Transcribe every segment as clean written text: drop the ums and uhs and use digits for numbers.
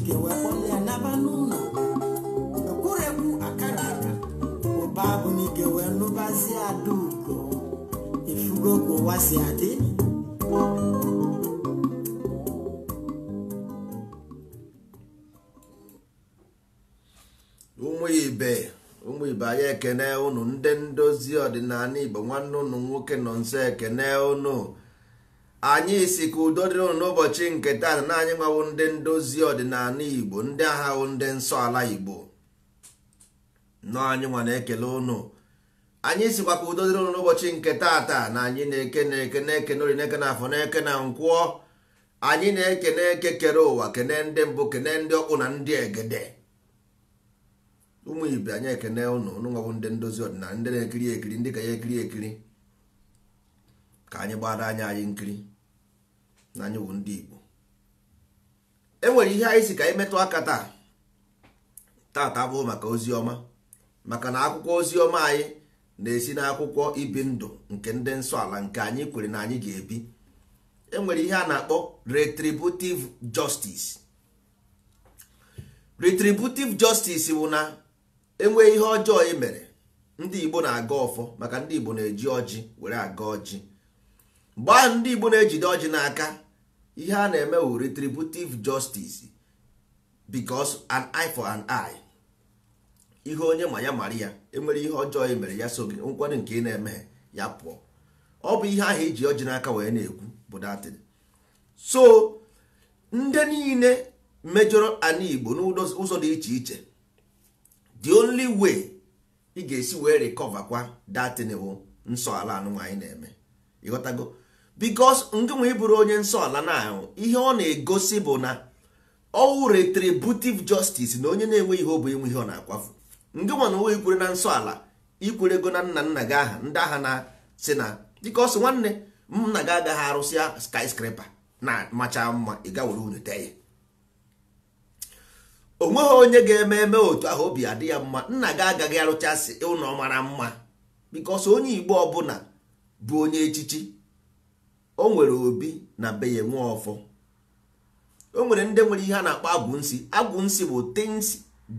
ike wekpọla ya naba n'ụlọ ekwuregwu akara aka ụba bụ n'ike wee nụbazie Adaugo ifugo ka ụwa si adị ụmụ ibe anyị ekene unu ndị ndozi ọdịnala Igbo nwanne unu nwoke nọ nso ekene unu anyị si ka udo dịrị unu n'ụbọchị nke taa na anyị nwawo ndị ndozi ọdịnala Igbo ndị agha wụ ndị nsọ ala Igbo nọ anyị nwa na-ekele unu anyị sikwa ka udo dịrị unu n'ụbọchị nke taa na anyị na-ekene ori na-eke na afọ na-eke na nkwụọ anyị na-ekene eke kere ụwa kene ndị mbụ kene ndị ọkpụ na ndị egede ụmụ ibe anyị ekene unu nwawo ndị ndozi ọdịnala ndị na-ekiri ekiri ndị ka ya ekiri ka anyị gbara anyị nkiri na anyị wụ ndị Igbo enwere ihe anyị si ka anyị metụ aka taa abụghị maka ozi ọma maka na akwụkwọ ozi ọma anyị na-esi n'akwụkwọ ibi ndụ nke ndị nsọ ala nke anyị kwere na anyị ga-ebi enwere ihe a na-akpọ retributive justice. Retributive justice bụ na enwe ihe ọjọọ e mere ndị Igbo na-aga ọfọ maka ndị Igbo na-eji ọjị were aga ọjị mgbe ahụ ndị Igbo na-ejide ọjị n'aka ihe a na-eme wụ retributive justice because an eye for an eye. Ihe onye ma ya mara ya enwere ihe ọjọọ e mere ya so gị nkwado nke ị na-eme ya pụọ ọ bụ ihe ahụ eji ọjị n'aka wee na-ekwu bụ datin. So ndị niile mejọrọ ana Igbo n'ụzọ dị iche iche the only way ị ga-esi wee recover kwa datin bụ nsọ ala anụ anyị na-eme ịghọtago because nke nwe ịbụrụ onye nsọ ala na ahụ ihe ọ na-egosi bụ na ọwụ retributive justice na onye na-enwe ihe ọ bụ enwe ihe ọ na-akwafu nke nwa na onwe ikwere na nsọ ala ikwerego na nna gị aha ndị agha na si na because nwanne nna gị agaghị arụsịa skyscraper na macha mma ị ga were unu tee ya onweghị onye ga-eme eme otu ahụ obi adị ya mma nna gị agaghị arụchasị ụlọ mara mma because onye Igbo ọbụla bụ onye echichi o nwere obi na be ya nwe ọfọ o nwere ndị nwere ihe a na-akpọ agwụ nsị bụ things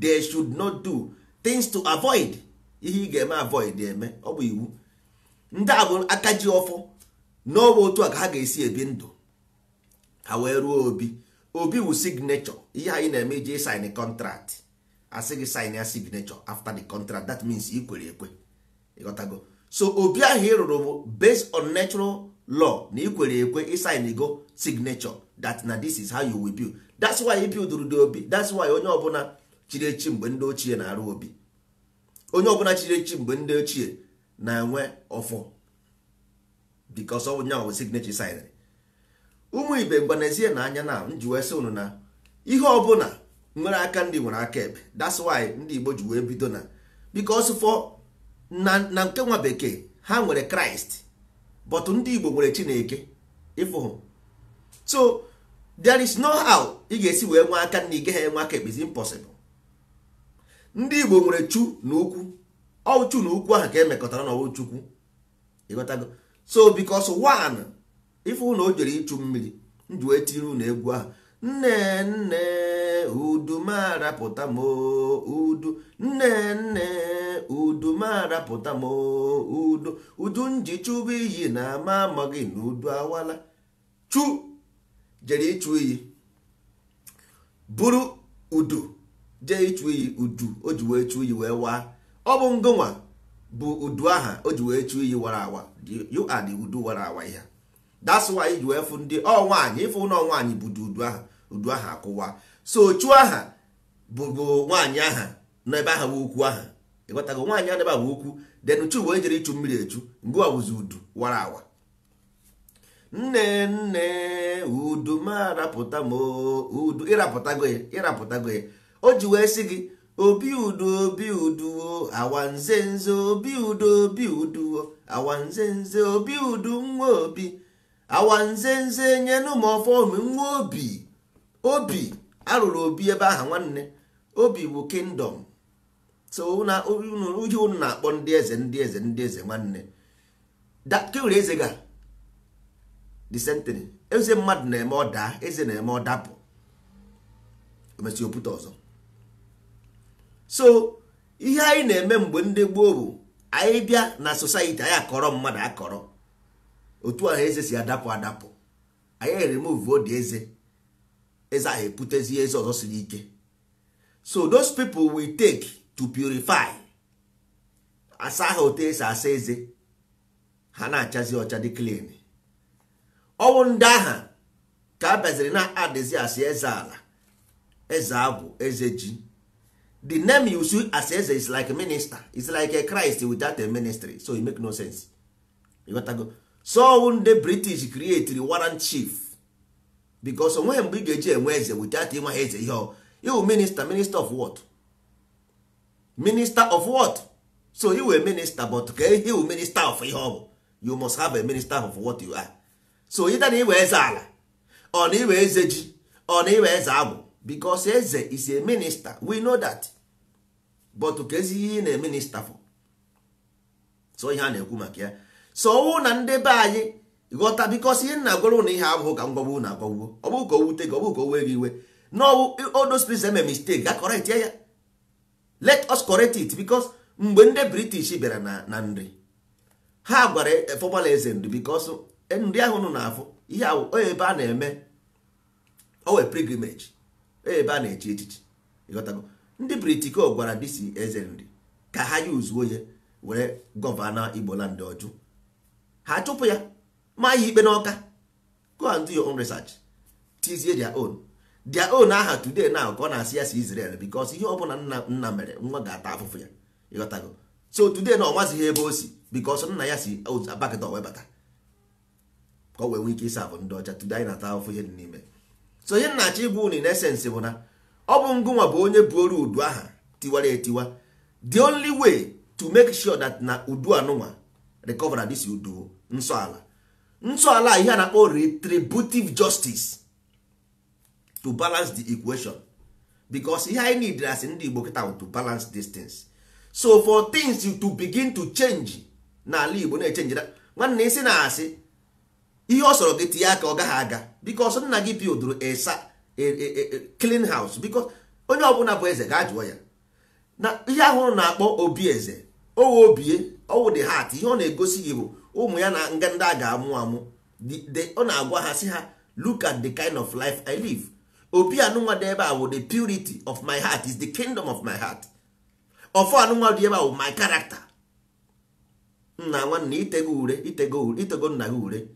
they should not do, things to avoid. Ihe ị ga-eme avoid eme ọ bụ iwu. Ndị a bụ aka ji ọfọ n'ọbụ otu a ka ha ga-esi ebi ndụ ha wee ruo obi wu signature. Ihe anyị na-eme iji sign contract asị gị sign ya signature after the contract, that means ikwere ekwe ịghọtago. So obi ahụ ị rụrụ bụ based on natural law na ikwere ekwe ịsign go signature that na this is how you will build. That's why you build the obi. That's why onye ọbụla chiri echi mgbe ndị ochie na-arụ obi, onye ọbụla chiri echi mgbe ndị ochie na-enwe ọfọ because ọ bụ nya bụ signature sign. Ụmụ ibe mgbanezie na anya na nji wee sị unu na ihe ọbụla nwere aka ndị nwere aka ebe. That's why ndị Igbo ji wee bido na because for na nke nwa bekee ha nwere Christ but ndị Igbo nwere Chineke ịfụ. So there is no how ị ga-esi wee nwe aka na ị gaghị enwe aka ekpe, is impossible. Ndị Igbo nwere chu na ukwu, ọ chu na ukwu ahụ ka emekọtara n'ọwụ Chukwu ịghọtago. So because one ịfụ na o jere ịchụ mmiri ndụ etiri na egwu ahụ nne nne udu marapụta m udu nne nne udu marapụta m udu nji chụbụ iyi na ama amaghị na udu awala. Chu jere ịchụ iyi bụrụ udu jee ịchụ iyi udu o ji wee chụ iyi wee waa. Ọ bụ ngụnwa bụ udu aha o ji wee chụ iyi wara awa. You are the udu wara awa ya. That's why ji wee fụ ndị nwaanyị ịfụ na nwaanyị bụ udu aha, udu aha akụwa. So chụ aha bụ nwaanyị aha n'ebe aha bụ ukwu aha ịghọtago. Nwaanyị a n'ebe a bụ ukwu then chu wee jere ịchụ mmiri echu ngụwa bụzi udu wara awa. Nne nne udu marapụta m udu ịrapụtago ya o ji wee sị gị obi udu awanzenze obi udu awanzenze obi udu nwa obi awanzenze nyenu m ọfọ nwa obi arụrụ obi ebe aha nwanne. Obi bụ kingdom. So na uji unu na-akpọ ndị eze nwanne kewere eze ga the sentence eze mmadụ na-eme ọda eze na-eme ọdapụ emesi opụta ọzọ. So ihe anyị na-eme mgbe ndị gboo bụ anyị bịa na society anyị akọrọ mmadụ akọrọ otu ahụ eze si adapụ anyị remove odi eze ahụ eputezi eze ọzọ siri ike. So those people we take to purify asa ha otu esi asa eze ha na-achazi ọcha dị clean. Ọnwụ ndị aha ka a bịaziri na adịzi asị eze ala, eze agwụ, eze ji. The name you see as eze is like a minister. It's like a Christ without a ministry. So it make no sense. You got to go. So when the British created warrant chief, because when we get eze without him eze, you minister of what? Minister of what? So you a minister, but okay, you minister of you must have a minister of what you are. So either you eze ala, or you eze ji, or you eze agwụ. Because eze is a minister, we know that. But okezi na minister for. So ihe na-ekwu maka ya. So na ndị be anyị ghọta, because ihe na-agwara na ihe abụghị ka ngwagbu na agwagbu. Ọ bụ ka o wute gị, ọ bụ ka o wee gị iwe. No, all those people make mistake. Ga correct ya. Let us correct it, because mgbe ndị British bịara na nri, ha gwara formal eze nri, because nri ahụ nọ n'afọ ihe ahụ ebe a na-eme owe pilgrimage, ebe a na-echi echichi. Ịghọtago? Ndị British gwara disi eze nri ka ha use oye were gọvanọ Igbo land ọjụ. Ha chụpụ ya ma ya ikpe n'ọka. Go and do your own research. Tizie their own aha today now ka ọ na-asị ya si Israel, because ihe ọbụla nna mere nwa ga-ata afụfụ ya. Ịghọtago? So today na ọ mazighị ebe o si, because nna ya si abakịta wee bata ka o wee nwee ike ịsa afụ ndị ọcha. Today anyị na-ata afụfụ ihe dị n'ime. So ihe nna-achọ igwu unu in essence bụ na ọ bụ ngụnwa bụ onye buoru udu aha tiwara etiwa. The only way to make sure that na udu anụnwa recover this udu nsọ ala ihe a na-akpọ retributive justice to balance the equation, because ihe anyị need as ndị Igbo kịta to balance these things. So for things to begin to change n'ala Igbo na-echenji nwanne isi na asị ihe ọ sọrọ gị tinye aka ọ gaghị aga, because nna gị bildụrụ clean house. Because onye ọbụla bụ eze ga-ajụọ ya na ihe ahụ na-akpọ obi eze owe obie ọwụ the heart. Ihe ọ na-egosi gị bụ ụmụ ya na nga ndị a ga-amụ amụ, ọ na-agwa ha sị ha look at the kind of life I live. Obi anụnwa dị ebe a wụ the purity of my heart is the kingdom of my heart. Ọfọ anụnwa dị ebe a wụ my character. Nna nwanne itego ure, itego nna gị ure,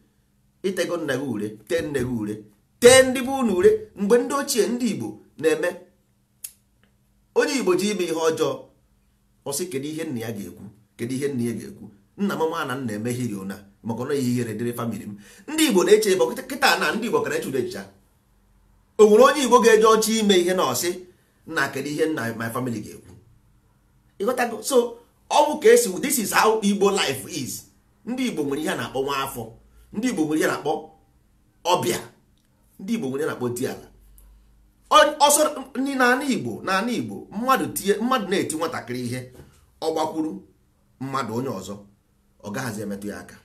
itego nna gị ure, tee nne gị ure, tee ndị bụ unu ure. Mgbe ndị ochie ndị Igbo na-eme, onye Igbo ji ime ihe ọjọọ ọ sị kedu ihe nna ya ga-ekwu, kedu ihe nna ya ga-ekwu. Nna m nwa na nna eme hiri na maka na ihe ihere dịrị family m. Ndị Igbo na-eche ebe kịta na ndị Igbo ka na-eche echicha. O nwere onye Igbo ga-eje ọchị ime ihe na ọsị nna kedu ihe nna my family ga-ekwu. Ịghọtago? So ọ bụ ka esi, this is how Igbo life is. Ndị Igbo nwere ihe na-akpọ nwa afọ, ndị Igbo nwere ihe na-akpọ ọbịa, ndị Igbo nwere ihe na-akpọ diala. Ọsọ n'ala Igbo mmadụ na-eti nwatakịrị ihe ọ gbakwuru mmadụ onye ọzọ ọ gaghazi emetụ ya aka.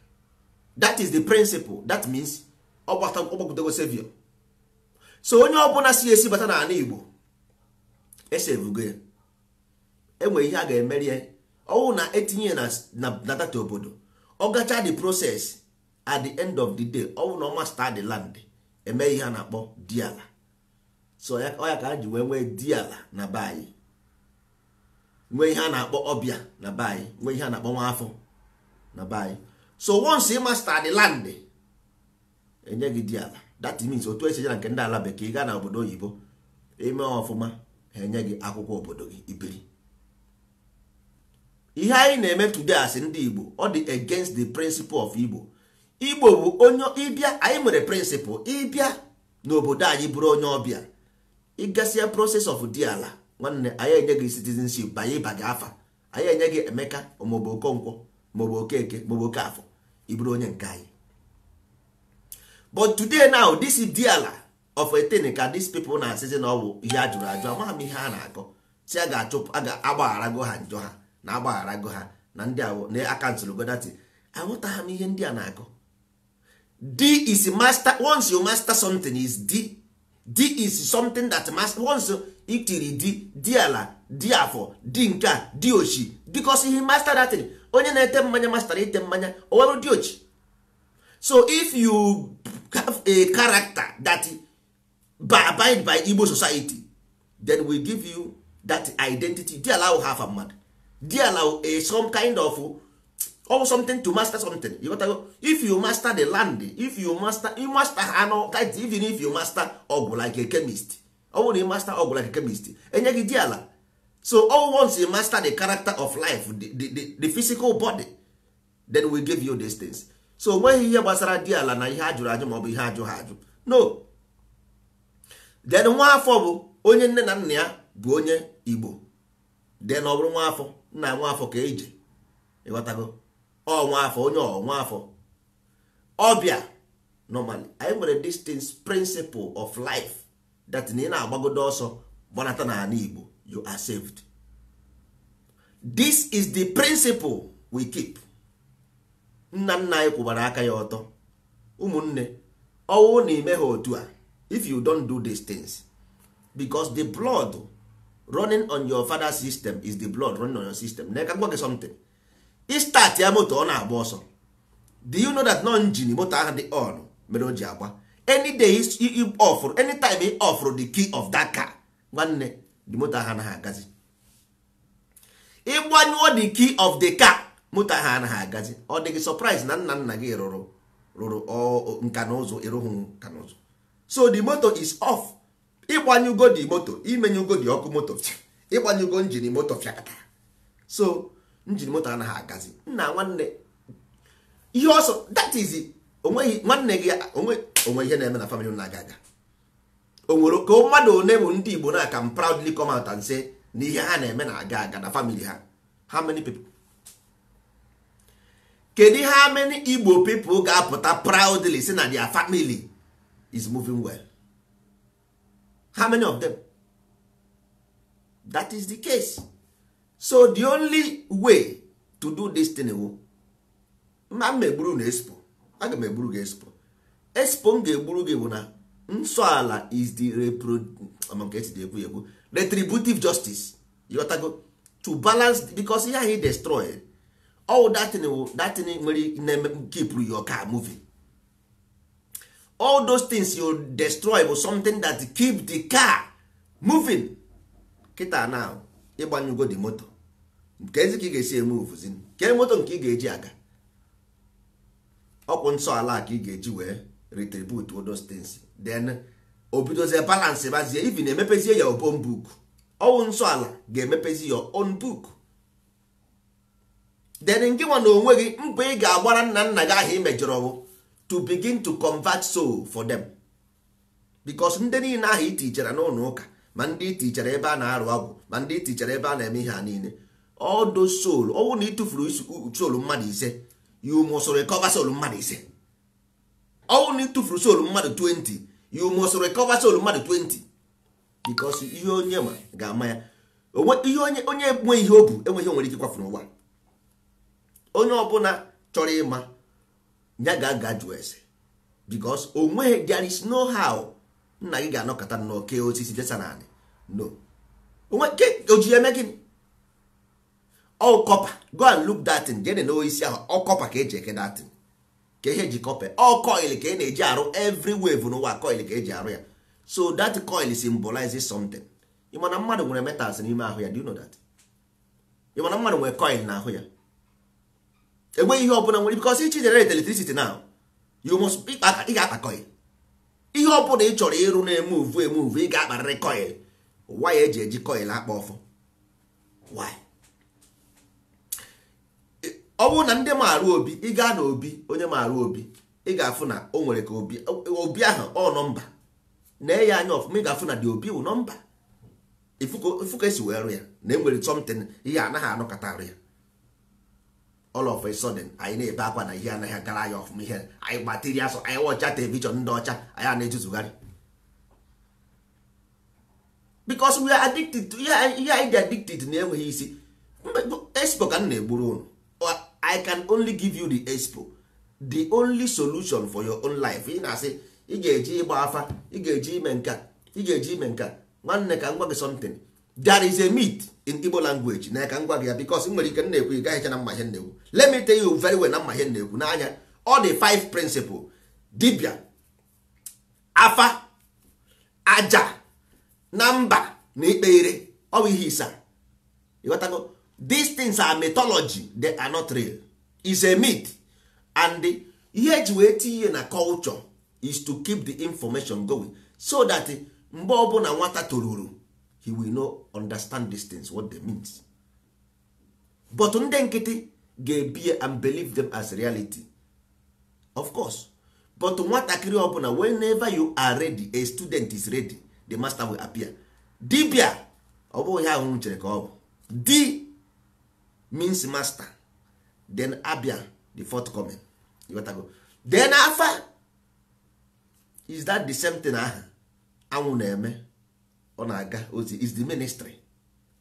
That is the principle. That means ọ gbakwutego savior. So onye ọbụla si esi bata n'ala Igbo esevugo ya, enwe ihe a ga-emeri ya. Ọwụ na etinye na data obodo, ọ gacha the process at the end of the day, ọwụ na ọ master the land, eme ihe a na-akpọ diala. So ya ka ha ji wee nwee diala na be anyị, nwee ihe a na-akpọ ọbịa na be anyị, nwee ihe a na-akpọ nwa afọ na be anyị. So once you master the land, enye gị diala. That means otu esi na nke ndị ala bekee gaa na obodo oyibo eme ọfụma, ha enye gị akwụkwọ obodo gị ibiri. Ihe anyị na-eme today as ndị Igbo ọ dị against the principle of Igbo. Igbo bụ onye ịbịa, anyị nwere principle ịbịa n'obodo anyị bụrụ onye ọbịa, ịgasịa process of diala nwanne, anyị enye gị citizenship banye ịba gị afa, anyị enye gị Emeka maọbụ Okonkwo maọbụ Okeke maọbụ Okafọ, ịbụrụ onye nke anyị. But today now, this is diala of a thing ka these people na-asịzi na ọwụ ihe a jụrụ ajụ, amaghị m ihe a na-akọ. Si a ga-achụpụ, a ga-agbagharago ha njọ ha na agbagharago ha na ndị ahụ na akansụl godati. Aghọtaghị m ihe ndị a na-akọ. D is master. Once you master something is D. di is something that once itiri di ala di afọ di nke a di ochi because he master that thing. Onye na-ete mmanya master ite mmanya owelu di ochi. So if you have a character that abide by Igbo society, then we give you that identity. Di allow half a mad. Di allow some kind of or something to master something. You gotta go. If you master the land, if you master that even if you master Ogu like a chemist, or you master Ogu like a chemist, and you get diala. So all once you master the character of life, the physical body, then we give you these things. So when you hear basara diala na ihe ajuru aju ma ọ bụ ihe aju haju. No. Then nwa afọ bụ onye nne na nna ya bụ onye Igbo. Then ọ bụrụ nwa afọ nna nwa afọ ka eje. Ịghọtago? Ọ nwa afọ onye ọ nwa afọ. Ọbịa normally anyị nwere this principle of life that na ị na-agbagodo ọsọ gbanata na ala Igbo, you are saved. This is the principle we keep. Nna nna anyị kwụbara aka ya ọtọ. Ụmụnne ọwụ na ime ha otu a, if you don't do these things, because the blood running on your father's system is the blood running on your system. Neka gwa gị something. I start ya moto ọ na-agba ọsọ. Do you know that no engine moto ahụ dị on mere o ji agba? Any day you offer, anytime he offer the key of that car, nwanne the moto ahụ anaghị agazi. Ịgbanyụọ the key of the car, moto ahụ anaghị agazi. Ọ dị gị surprise na nna nna gị rụrụ nka na ụzụ ịrụghị nka na ụzụ. So the motor is off. Ịgbanyụgo the motor, imenyụgo the ọkụ motor, ịgbanyụgo engine motor fiakata. So njin moto anaghị agazi. Nna nwanne ihe ọsọ, that is onweghị nwanne gị onwe ihe na-eme na family na-aga aga. O nwere ka mmadụ one bụ ndị Igbo na can proudly come out and say na ihe ha na-eme na-aga aga na family ha. How many people? Kedu how many Igbo people ga-apụta proudly say na their family is moving well? How many of them? That is the case. So the only way to do this thing is ma megburu na expo. Aga m egburu gị expo. Expo m ga-egburu gị bụ na nsọ ala is the retributive justice. You got to go to balance, because here he destroyed all that thing nwere keep your car moving. All those things you destroy was something that keep the car moving. Kita now ịgbanyụgo the motor. Nke ezi ka ị ga-esi emove zin. Ke moto nke ị ga-eji aga. Ọkwụ nsọ ala ka ị ga-eji wee retribute all those things. Then obidozie balance bazie, even emepezie ya own book. Ọwụ nsọ ala ga-emepezi your own book. Then nke nwa na onwe gị mbọ ị ga-agbara nna nna gị ahụ imejọrọ bụ to begin to convert soul for them. Because ndị niile ahụ itichara n'ụlọ ụka, ma ndị itichara ebe a na-arụ agwụ, ma ndị itichara ebe a na-eme ihe a niile, all those soul, ọwụ na itufuru soul mmadụ ise, you must recover soul mmadụ ise. Ọwụ na itufuru soul mmadụ 20, you must recover soul mmadụ 20. Because ihe onye ma ga-ama ya. Ihe onye enwe ihe o bu enweghị nwere ike kwafu n'ụwa. Onye ọbụla chọrọ ịma ya ga-aga jụọ ese. Because onwe there is no how nna gị ga-anọkọta n'oke osisi desa naanị. No. Onwe ke oji eme gịnị? All copper. Go and look that thing. Jene na isi ahụ all copper ka eji eke that thing. Ka ihe ji copper. All coil ka e na-eji arụ every wave n'ụwa coil ka eji arụ ya. So that coil symbolizes something. Ị ma na mmadụ nwere metals n'ime ahụ ya. Do you know that? Ị ma na mmadụ nwere coil n'ahụ ya. Egbe ihe ọbụla nwere, because each generate electricity now, you must ị ga-akpa coil. Ihe ọbụla ị chọrọ ịrụ na-emove ị ga-akparịrị coil. Why eji eji coil akpa ọfọ? Why? Ọ bụrụ na ndị maara obi, ị gaa na obi, onye maara obi, ị ga-afụ na o nwere ka obi ahụ ọ nọmba. Na ya anya ọfụma ị ga-afụ na dị obi wụ nọmba. Ifu ka esi wee rụ ya, na enwere something ihe anaghị anọkọta arụ ya. All of a sudden anyị na-ebe akwa na ihe anaghị agara anyị ọfụma, ihe anyị gbatịrị asọ, anyị wọcha telivishọn ndị ọcha, anyị na-ejuzugharị. Because we are addicted to ihe anyị dị addicted na enweghị isi. Expo ka m na-egburu unu. I can only give you the expo, the only solution for your own life. Ị na-asị ị ga-eji ịgba afa, ị ga-eji ime nka, ị ga-eji ime nke a. Nwanne ka m gwa gị something, there is a myth in Igbo language na ka m gwa gị ya because nwere ike na-ekwu ị gaghị eche na mma ihe na-ekwu. Let me tell you very well na mma ihe na-ekwu n'anya all the 5 principle dibia, afa, aja na mba na ikpe ire ọ bụ ihe isa. ịghọtago? These things are mythology, they are not real. It's a myth. And ihe eji wee tinye na culture is to keep the information going so that mgbe ọbụla nwata toruru he will know understand these things what they means. But ndị nkịtị ga-ebie and believe them as reality, of course. But nwatakịrị ọbụla, whenever you are ready, a student is ready, the master will appear. Dibia ọ bụ ihe ahụ chere ka ọ bụ. D means master, then abia the forthcoming. You got to go. Then afa is that the same thing aha anwụ na-eme ọ na-aga ozi is the ministry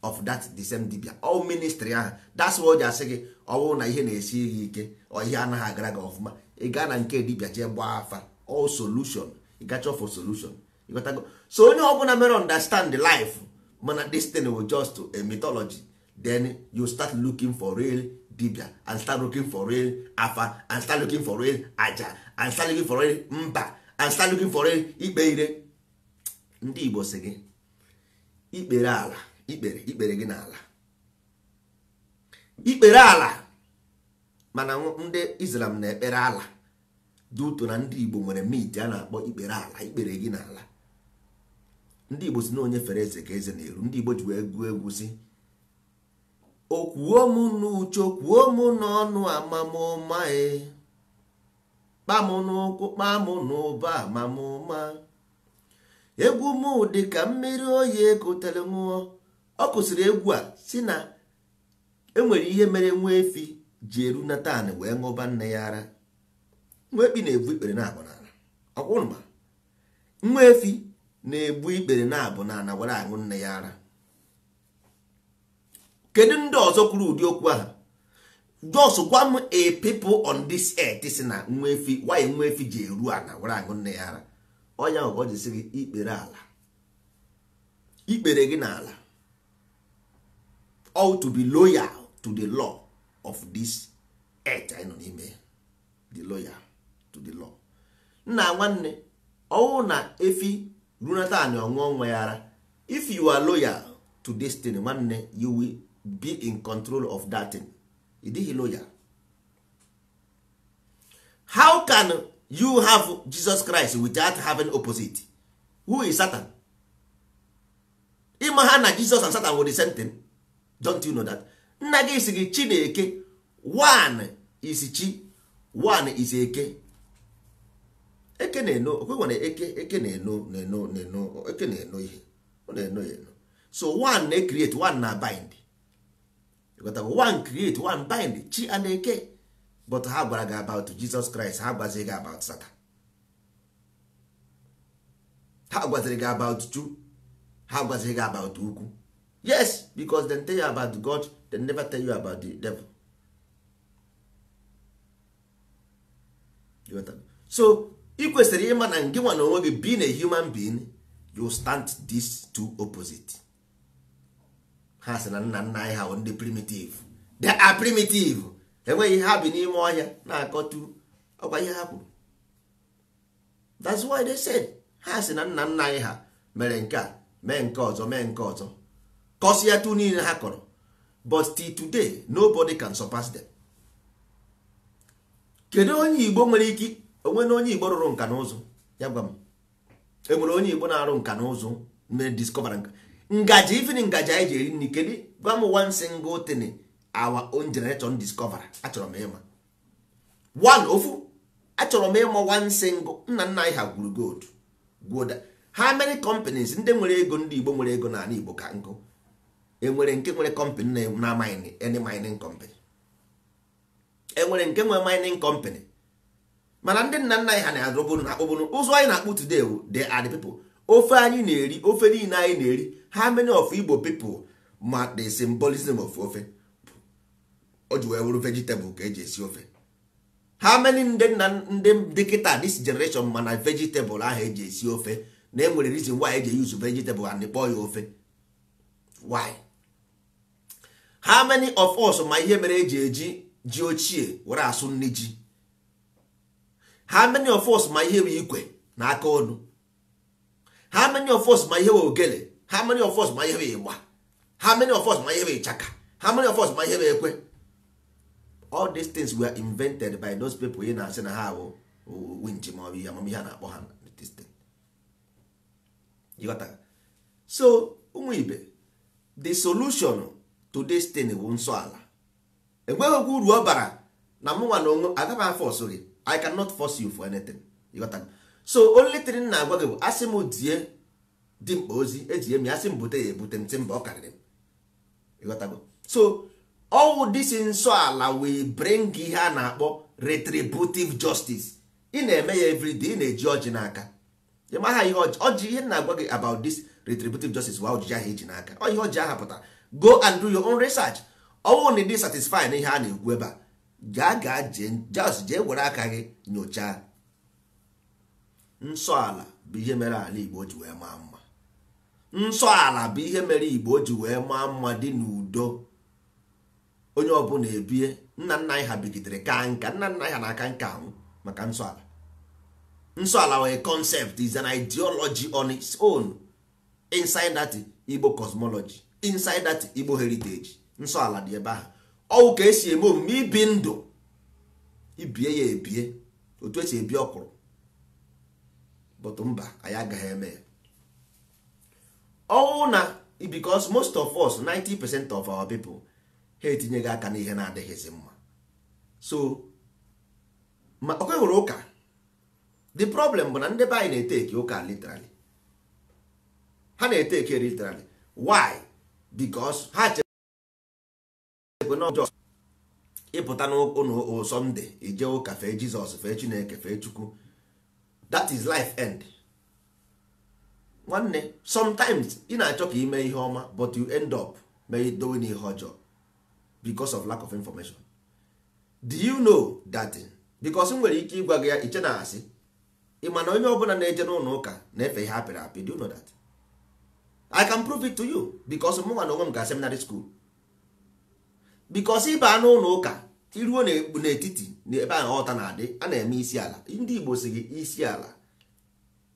of that the same dibia. All ministry aha. That's what they say gị ọ bụrụ na ihe na-esi gị ike ọ ihe anaghị agara gị ọfụma ị gaa na nke dibia jee gbaa afa. All solution ị gacha for solution. You got to go. So onye ọbụla mere understand the life mana this thing was just a mythology, then you start looking for real dibia and start looking for real afa and start looking for real aja and start looking for real mba and start looking for real ikpe ire. Ndị Igbo sị gị ikpere ala ikpere gị n'ala, ikpere ala, mana ndị Islam na-ekpere ala duto na ndị Igbo nwere mit a na-akpọ ikpere ala ikpere gị n'ala. Ndị Igbo si na onye fere eze ka eze na-eru. Ndị Igbo ji wee gụọ egwu si okwuo m n'uche okwuo m n'ọnụ amamụma kpam n'ụkwụ kpam n'ụba amamụma egwu m dị ka mmiri oyi ekotere ṅụọ. Ọ kụsịrị egwu a si na enwere ihe mere nwa efi ji eru na taan wee ṅụba nne ya ara. Nwa efi na-ebu ikpere na-abụ n'ala. Ọkwụnụma nwa efi na-ebu ikpere na-abụ n'ala were aṅụ nne ya ara. Kedu ndị ọzọ kwuru ụdị okwu ahụ? Just gwa m a people on this earth si na nwa efi, why nwa efi ji eru ala were aṅụ nne ya ara. Ọnya ọ ji sị gị ikpere ala, ikpere gị n'ala, all to be loyal to the law of this earth. I know n'ime the loyal to the law. Nna nwanne ọwụ na efi runata anyị ọṅụọ nwa ya ara. If you are loyal to this thing, nwanne, you will be in control of that thing. Ị dịghị loyal. How can you have Jesus Christ without having opposite? Who is Satan? Ịma ha na Jesus and Satan were the same thing. Don't you know that? Nna gị isi gị Chineke, one is chi, one is eke. Eke na-eno, okwe nwere eke na-eno, eke na-eno ihe. Ọ na-eno ya eno. So one na-create, one na-bind. One create, one bind, chi and eke. But ha gwara gị about Jesus Christ, ha gwaziri gị about Satan. Ha gwaziri gị about Jew, ha gwaziri gị about ugwu. Yes, because they tell you about God, they never tell you about the devil. So ị kwesịrị ịma na ngị nwa na onwe gị, being a human being, you stand these two opposite. Ha sị na nna nna anyị ha ndị primitive. They are primitive. Enweghị ha bi n'ime ọhịa na-akọtu ọkwa ihe ha kwuru. That's why they said ha sị na nna nna anyị ha mere nke a mee nke ọzọ mee nke ọzọ kọsị ya tu niile ha kọrọ. But till today nobody can surpass them. Kedu onye Igbo nwere ike onwe na onye Igbo rụrụ nka na ụzụ? Ya gwa m. Enwere onye Igbo na-arụ nka na ụzụ mere discover nka ngaji, even ngaji anyị ji eri nri. Kedu gwa m one single thing our own generation discover? Achọrọ m ịma one ofu, achọrọ m ịma one single. Nna nna anyị ha gwuru gold gwoda. How many companies ndị nwere ego, ndị Igbo nwere ego n'ala Igbo ka nkụ? Enwere nke nwere company na mine, any mining company. Enwere nke nwere mining company. Mana ndị nna nna anyị ha na-adọbụrụ na akpụbụrụ ụzọ anyị na-akpụ today. They are the people. Ofe anyị na-eri, ofe niile anyị na-eri. How many of Igbo people ma the symbolism of ofe? O ji wee wuru vegetable ka eji esi ofe. How many ndị dịkịta this generation mana vegetable ahụ eji esi ofe na enwere reason why eji use vegetable and kpọọ ya ofe. Why? How many of us ma ihe mere eji ji ochie were asụ nri ji? How many of us ma ihe bụ ikwe na aka ọnụ? How many of us ma ihe bụ ogele? How many of us ma ihe bụ ịgba? How many of us ma ihe bụ ịchaka? How many of us ma ihe bụ ekwe? All these things were invented by those people ị na-asị na ha bụ winchi ma ọ bụ ihe amamihe a na-akpọ ha this thing. You got that? So ụmụ ibe, the solution to this thing bụ nsọ ala. Enweghị uru ọ bara na mụnwa na onwe agaghị afọ ọsọ gị. I cannot force you for anything. You got that? So only thing na-agwa gị bụ asị m die dimkpa ozi eji emi asị m bute ya ebute ntị mba ọ karịrị m. You got that? So all this nsọ ala will bring ihe a na-akpọ retributive justice. Ị na-eme ya everyday, ị na-eji ọjị n'aka. Ị ma ha ihe ọjị ihe na-agwa gị about this retributive justice wa ọjị ahụ eji n'aka. Ọ ihe ọjị ahụ pụtara. Go and do your own research. Ọwụ na dị satisfy na ihe a na-ekwu ebe a. Gaa just jee were aka gị nyochaa. Nsọ ala bụ ihe mere ala Igbo ji wee maa mma. Nsọ ala bụ ihe mere Igbo ji wee maa mma dị n'udo. Onye ọbụla ebie, nna nna anyị ha bigidere ka nka, nna nna anyị ha na-aka nka ahụ maka nsọ ala. Nsọ ala wee concept is an ideology on its own inside that Igbo cosmology, inside that Igbo heritage. Nsọ ala dị ebe ahụ. Ọwụ ka esi eme omume ibi ndụ, ibie ya ebie otu esi ebi ọkwụrụ. But mba, anyị agaghị eme ya. Ọwụ na because most of us, 90% of our people, ha etinyeghị aka n'ihe na-adịghịzi mma. So ma okwe hụrụ ụka, the problem bụ na ndị be anyị na-eteki ụka literally. Ha na-eteki literally. Why? Because ha ịpụta n'ụlọ Sunday ije ụka fee Jizọs, fee Chineke, fee Chukwu. That is life end. Nwanne, sometimes ị na-achọ ka ime ihe ọma but you end up doing ihe ọjọọ because of lack of information. Do you know that? Because nwere ike ịgwa gị ya iche na asị ịma na onye ọbụla na-eje n'ụlọ ụka na-efe ihe apịrị apị. Do you know that? I can prove it to you because mụnwa na onwe m ga seminary school. Because ịba n'ụlọ ụka iruo n'etiti ebe a ọta na-adị a na-eme isi ala. Ndị Igbo sị gị isi ala.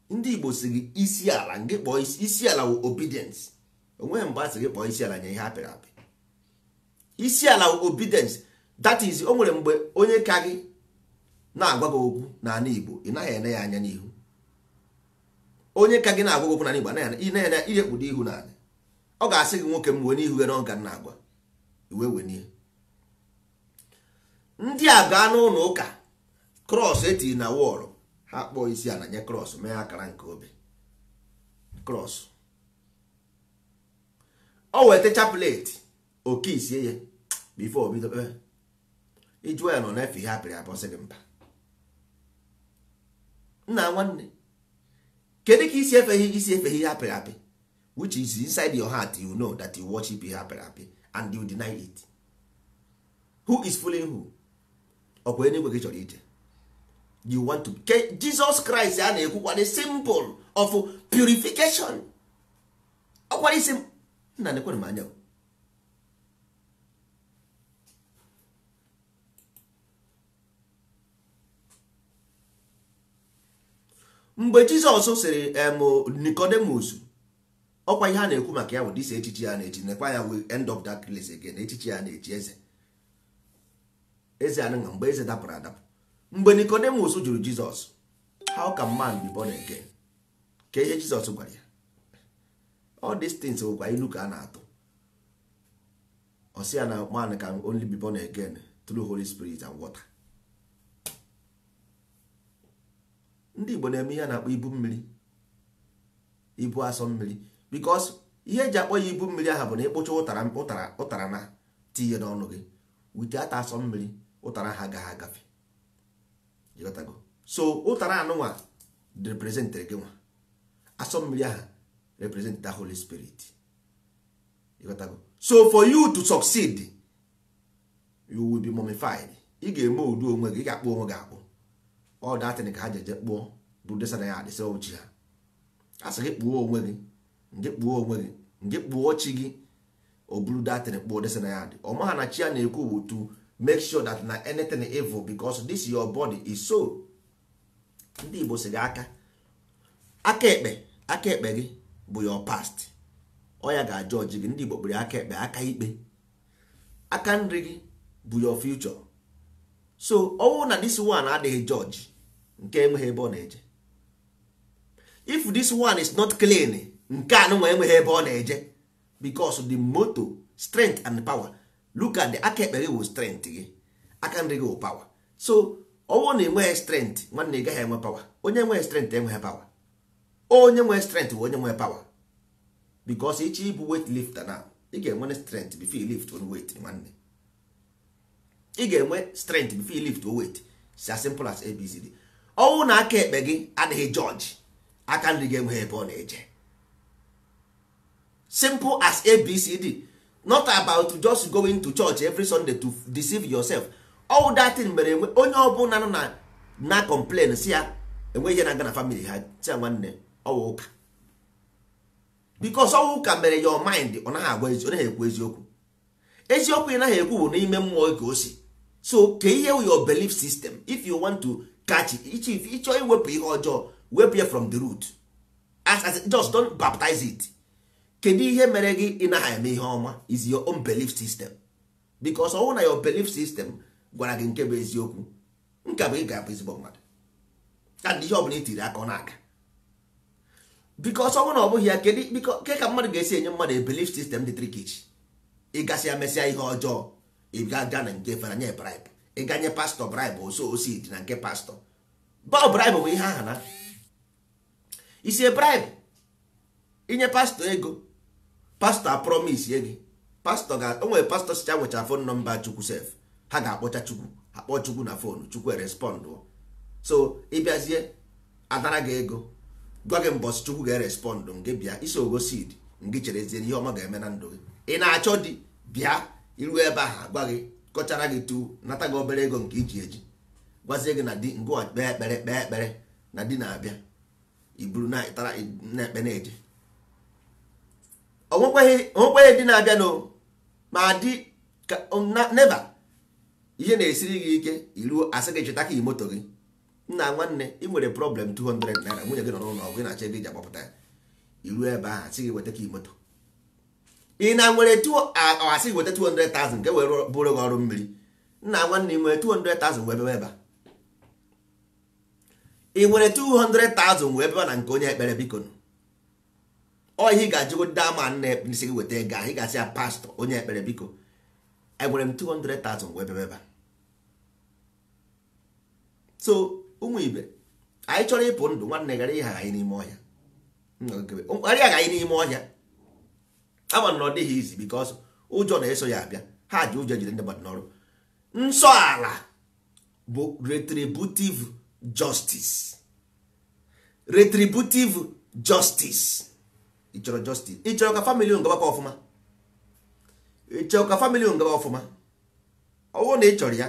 Ndị Igbo sị gị isi ala, nke kpọọ isi ala wụ obedience. Onweghị mgbe a sị gị kpọọ isi ala nye ihe apịrị apị. Isi ala wụ obedience. That is, o nwere mgbe onye ka gị na-agwa gị okwu n'ala Igbo, ị naghị ene ya anya n'ihu. Onye ka gị na-agwa gị okwu n'ala Igbo, ị na-ene irekpudo ihu n'ala. Ọ ga-asị gị nwoke m wee n'ihu gị n'ọga na-agwa. Iwe wenie. Ndị a gaa n'ụlọ ụka, cross etiri na wọọlụ, ha kpọọ isi ala nye cross, mee akara nke obe. Cross. O wete chaplet, oke isie ya before bido ịjụọ ya nọ na-efe ihe apịrị apị, ọsị gị mba. Nna nwanne, kedu ka isi efe ihe apịrị apị? Which is inside your heart, you know that you worship ihe apịrị apị and you deny it. Who is fooling who? Ọkwa enigwe gị chọrọ ije. You want to Jesus Christ a na-ekwukwa the symbol of purification. Ọkwa isi nna nekwere m anya. Mgbe Jizọs sịrị Nicodemus, ọkwa ihe a na-ekwu maka ya bụ dịsa echichi ya na-echi, nekwa ya will end up that place again. Echichi ya na-echi eze anụnwa mgbe eze dapụrụ adapụ. Mgbe Nicodemus jụrụ Jizọs, how can man be born again? Ka ihe Jizọs gwara ya, all these things wụkwa ilu ka a na-atụ. Ọ sị ya na man can only be born again through Holy Spirit and water. Ndị Igbo na-eme ihe na-akpọ ibu mmiri, ibu asọ mmiri, because ihe eji akpọ ya ibu mmiri ahụ bụ na ịkpụcha ụtara na tinye n'ọnụ gị, wite ata asọ mmiri, ụtara ha agaghị agafe. So ụtara anụnwa representere gị nwa, asọ mmiri ahụ represent the Holy Spirit. So for you to succeed, you will be mummified. Ị ga-eme udu onwe gị, ị ga-akpọ onwe gị akpọ. All that thing ka ha jeje kpụọ bụ desa na ya adịsị ochi ha. asị gị kpuo onwe gị nge kpuo onwe gị nge kpuo chi gị o buru datin kpuo desi na ya dị ọma ha na chi ya na-ekwu bụ to make sure that na anything evil because this your body is so. Ndị Igbo sị gị aka ekpe gị bụ your past ọ ya ga-ajọji gị. Ndị Igbo kpere aka ekpe aka ikpe, aka nri gị bụ your future. So ọwụ na this one adịghị judge nke enweghị ebe ọ na-eje. If this one is not clean, nke anụnwa enweghị ebe ọ na-eje because the motto strength and power. Look at the aka ekpe gị wụ strength gị, aka nri gị wụ power. So ọwụ na enweghị strength nwanne ị gaghị enwe power. Onye enweghị strength enweghị power. Onye nwere strength bụ onye nwere power because ichi ịbụ weight lifter na ị ga-enwe strength before you lift on weight nwanne. Ị ga-enwe strength before you lift on weight. It's as simple as ABCD. Ọwụ na aka ekpe gị adịghị judge, aka nri gị enweghị ebe ọ na-eje. Simple as ABCD. Not about just going to church every Sunday to deceive yourself. All that thing mere enwe onye ọbụla nọ na complain si ya enwe ihe na-aga na family ha si ya nwanne ọwụ ụka. Because ọwụ ụka mere your mind ọ naghị agwa ezi, ọ naghị ekwu eziokwu. Eziokwu ị naghị ekwu bụ n'ime mmụọ ka o si. So ka ihe your belief system if you want to catch it, ịchọ iwepụ ihe ọjọọ wepụ ya from the root. As just don't baptize it. Kedu ihe mere gị ị naghị eme ihe ọma is your own belief system. Because ọwụ na your belief system gwara gị nke bụ eziokwu, nke bụ ị ga-abụ ezigbo mmadụ. And ihe ọbụla itiri aka ọ na-aga. Because ọbụna ọ bụghị ya kedu ke ka mmadụ ga-esi enye mmadụ a belief system dị trikichi. Ị gasị ya mesịa ihe ọjọọ ị ga na nke fara nye bribe, ị ganye pastọ bribe oso osi dị na nke pastọ. Ba bribe bụ ihe aha na isi bribe inye pastọ ego, pastọ promise ye gị, pastọ ga o nwere pastọ sicha nwecha phone number Chukwu sef, ha ga-akpọcha Chukwu, akpọ Chukwu na phone, Chukwu respond. So ịbịazie adara gị ego gwa gị mbọsị Chukwu ga-respond nke bịa isi ogo seed nke cherezie ihe ọma ga-eme na ndụ gị. Ị na-achọ di bịa iru ebe ahụ gwa gị kọchara gị tu nata gị obere ego nke iji eji gwazie gị na di ngwa kpee ekpere na di na-abịa iburu na ịtara na-ekpe na-eje. Onwekweghị di na-abịa no ma di never ihe na-esiri gị ike iruo asị gị cheta ka ị moto gị nna nwanne ị nwere problem 200 naira nwunye gị nọ n'ụlọ ọgwụ na-achọ ego iji agbapụta ya iruo ebe ahụ asị gị weta ka ị moto ị na nwere asị gị weta 200,000 nke were bụrụ gị ọrụ mmiri nna nwanne ị nwere 200,000 wee bebe ebe ị nwere 200,000 wee bebe na nke onye ekpere biko ọ ihe ị ga-ajụgo dama na-esi gị weta ego ahụ ị ga-asị ya pastọ onye ekpere biko enwere m 200,000 wee bebe ebe. So ụmụ ibe anyị chọrọ ịpụ ndụ nwanne gara ịgha anyị n'ime ọhịa ghara ịgha anyị n'ime ọhịa ama na ọ dịghị izi because ụjọ na-eso ya abịa ha ji ụjọ jide ndị mmadụ n'ọrụ. Nsọ ala bụ retributive justice. Retributive justice. Ị chọrọ justice, ị chọrọ ka family ngabakwa ọfụma, ị chọrọ ka family ngaba ọfụma, ọwụ na ị chọrọ ya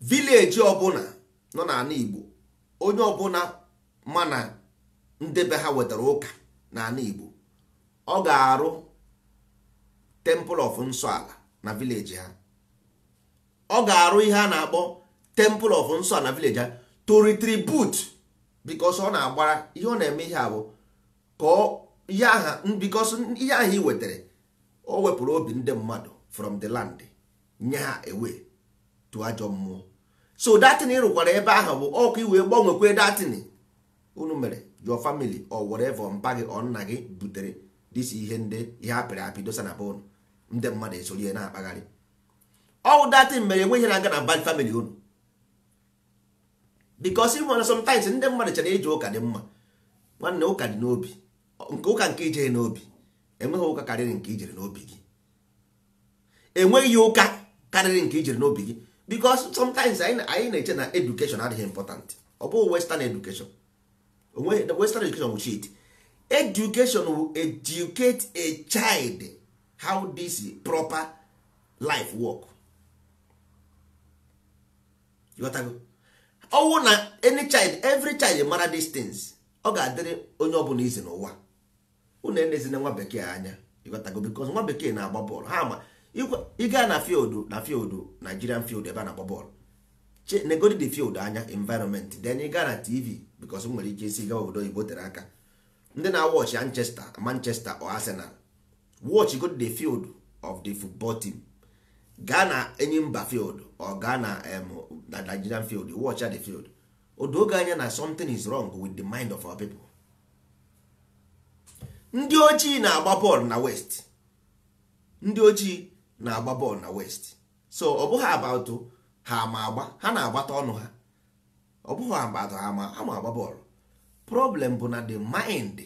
village ọbụla nọ n'ala Igbo onye ọbụla mana ndebe ha wetara ụka n'ala Igbo ọ ga-arụ temple of nsọ ala na village ha. Ọ ga-arụ ihe a na-akpọ temple of nsọ ala na village ha to retribute because ọ na-agbara ihe ọ na-eme ihe abụ ka ihe aha because ihe ahụ i wetara o wepụrụ obi ndị mmadụ from the land nye ha away to ajọ mmụọ. So datin ịrụkwara ebe ahụ bụ ọkụ iwe gbanwekwe datin unu mere your family or whatever mpa gị ọ nna gị butere disi ihe ndị ihe apịrị apị dosa na bonu ndị mmadụ esorie na-akpagharị. All datin mere enweghị na-aga na bad family unu because even sometimes ndị mmadụ chere iji ụka dị mma nwanne ụka dị n'obi nke ụka nke ijere n'obi enweghị ụka karịrị nke ijere n'obi gị. Enweghị ụka karịrị nke ijere n'obi gị because sometimes anyị na-eche na education adịghị important. Ọ bụ western education. Onwe the western education will shit. Education will educate a child how this proper life work. You got to go. Oh, na any child, every child mara these things. ọ ga-adịrị onye ọbụla izi n'ụwa. Unu enezina nwa bekee anya ịghọtago, because nwa bekee na-agba bọọlụ ha ma ịga na field Nigerian field ebe a na-agba bọọlụ negodi the field anya environment, then ị gaa na TV because nwere ike isi gaa obodo oyibo tere aka ndị na-watch Manchester or Arsenal, watch go the field of the football team, gaa na Enyimba field or gaa na Nigerian field, watch at the field, odoge anya na something is wrong with the mind of our people. Ndị ojii na-agba bọọlụ na West, ndị ojii na-agba bọọlụ na West, so ọ bụghị about ha ma agba, ha na-agbata ọnụ ha, ọ bụghị about ha ma agba bọọlụ. Problem bụ na the mind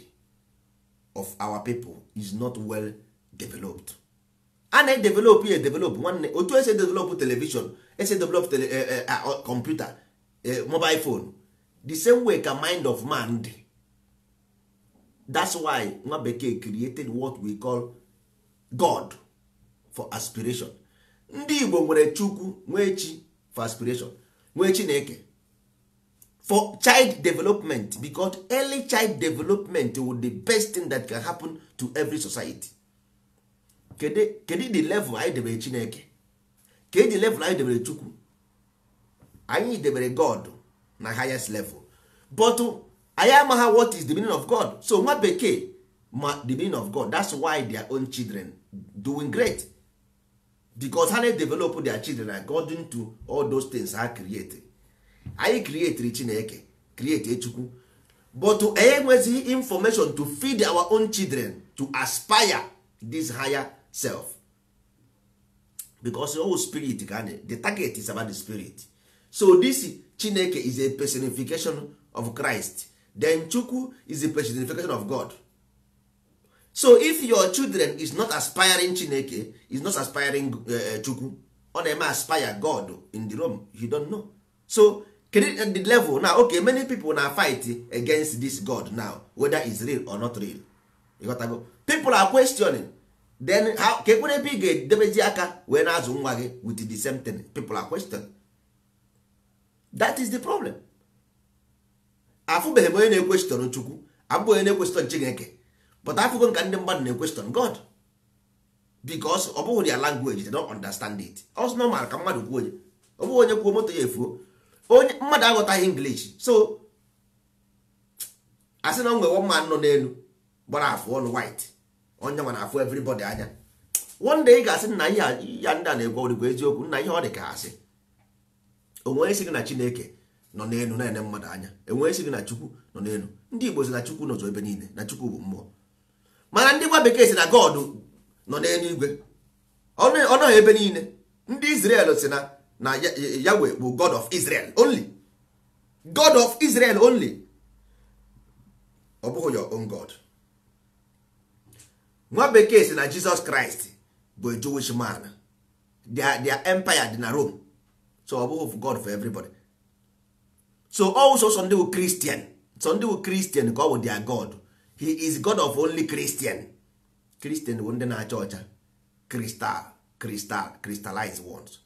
of our people is not well developed. A na-edevelop ya edevelop nwanne, otu esi develop television, esi develop computer, mobile phone, the same way ka mind of man dị. That's why nwa bekee created what we call God for aspiration. Ndị Igbo nwere Chukwu, nwee chi for aspiration, nwee Chineke for child development, because early child development will the best thing that can happen to every society. Kedu the level anyị debere Chineke, kedu the level anyị debere Chukwu? Anyị debere God na highest level, but anyị amaghị what is the meaning of God. So nwa bekee ma the meaning of God. That's why their own children doing great, because ha na-develop their children according to all those things ha create. Anyị create Chineke, create Chukwu, but anyị enweghị information to feed our own children to aspire this higher self, because all spirit the target is about the spirit. So this Chineke is a personification of Christ, then Chukwu is a personification of God. So if your children is not aspiring Chineke, is not aspiring Chukwu, or they may aspire God in the room, you don't know. So at the level now, okay, many people now fight against this God now, whether it's real or not real. You got to go. People are questioning. Then how can be get debezi aka when azụ nwa gị with the same thing? People are questioning. That is the problem. Afụbeghị m onye na-ekwestion Chukwu, abụ onye na-ekwestion Chineke, but afụgo nka ndị mmadụ na-ekwestion God, because ọ bụghị their language, they don't understand it. Also normal ka mmadụ kwuo, ọ bụghị onye kwuo moto ya efuo, onye mmadụ aghọtaghị English. So asị na onwe one man nọ n'elu gbara afụ ọnụ white, onye nwa na-afụ everybody anya. One day ị ga-asị na ihe ya ndị a na-egwe ọdịkwa eziokwu, na ihe ọ dị ka asị. Onwe esi gị na Chineke nọ n'elu na-ene mmadụ anya, enwe esi gị na Chukwu nọ n'elu. Ndị Igbo si na Chukwu nọ ebe niile, na Chukwu bụ mmụọ, mana ndị gwa bekee si na God nọ n'elu igwe, ọ nọ ebe niile. Ndị Israel si na Yahweh bụ God of Israel only, God of Israel only, ọ bụghị your own God. Nwa bekee si na Jesus Christ bụ a Jewish man, their empire dị na Rome, so ọ bụghị God for everybody. So also some ndị wụ Christian, some ndị wụ Christian ka ọ bụ their God. He is God of only Christian. Christian bụ ndị na-acha ọcha, crystallized ones.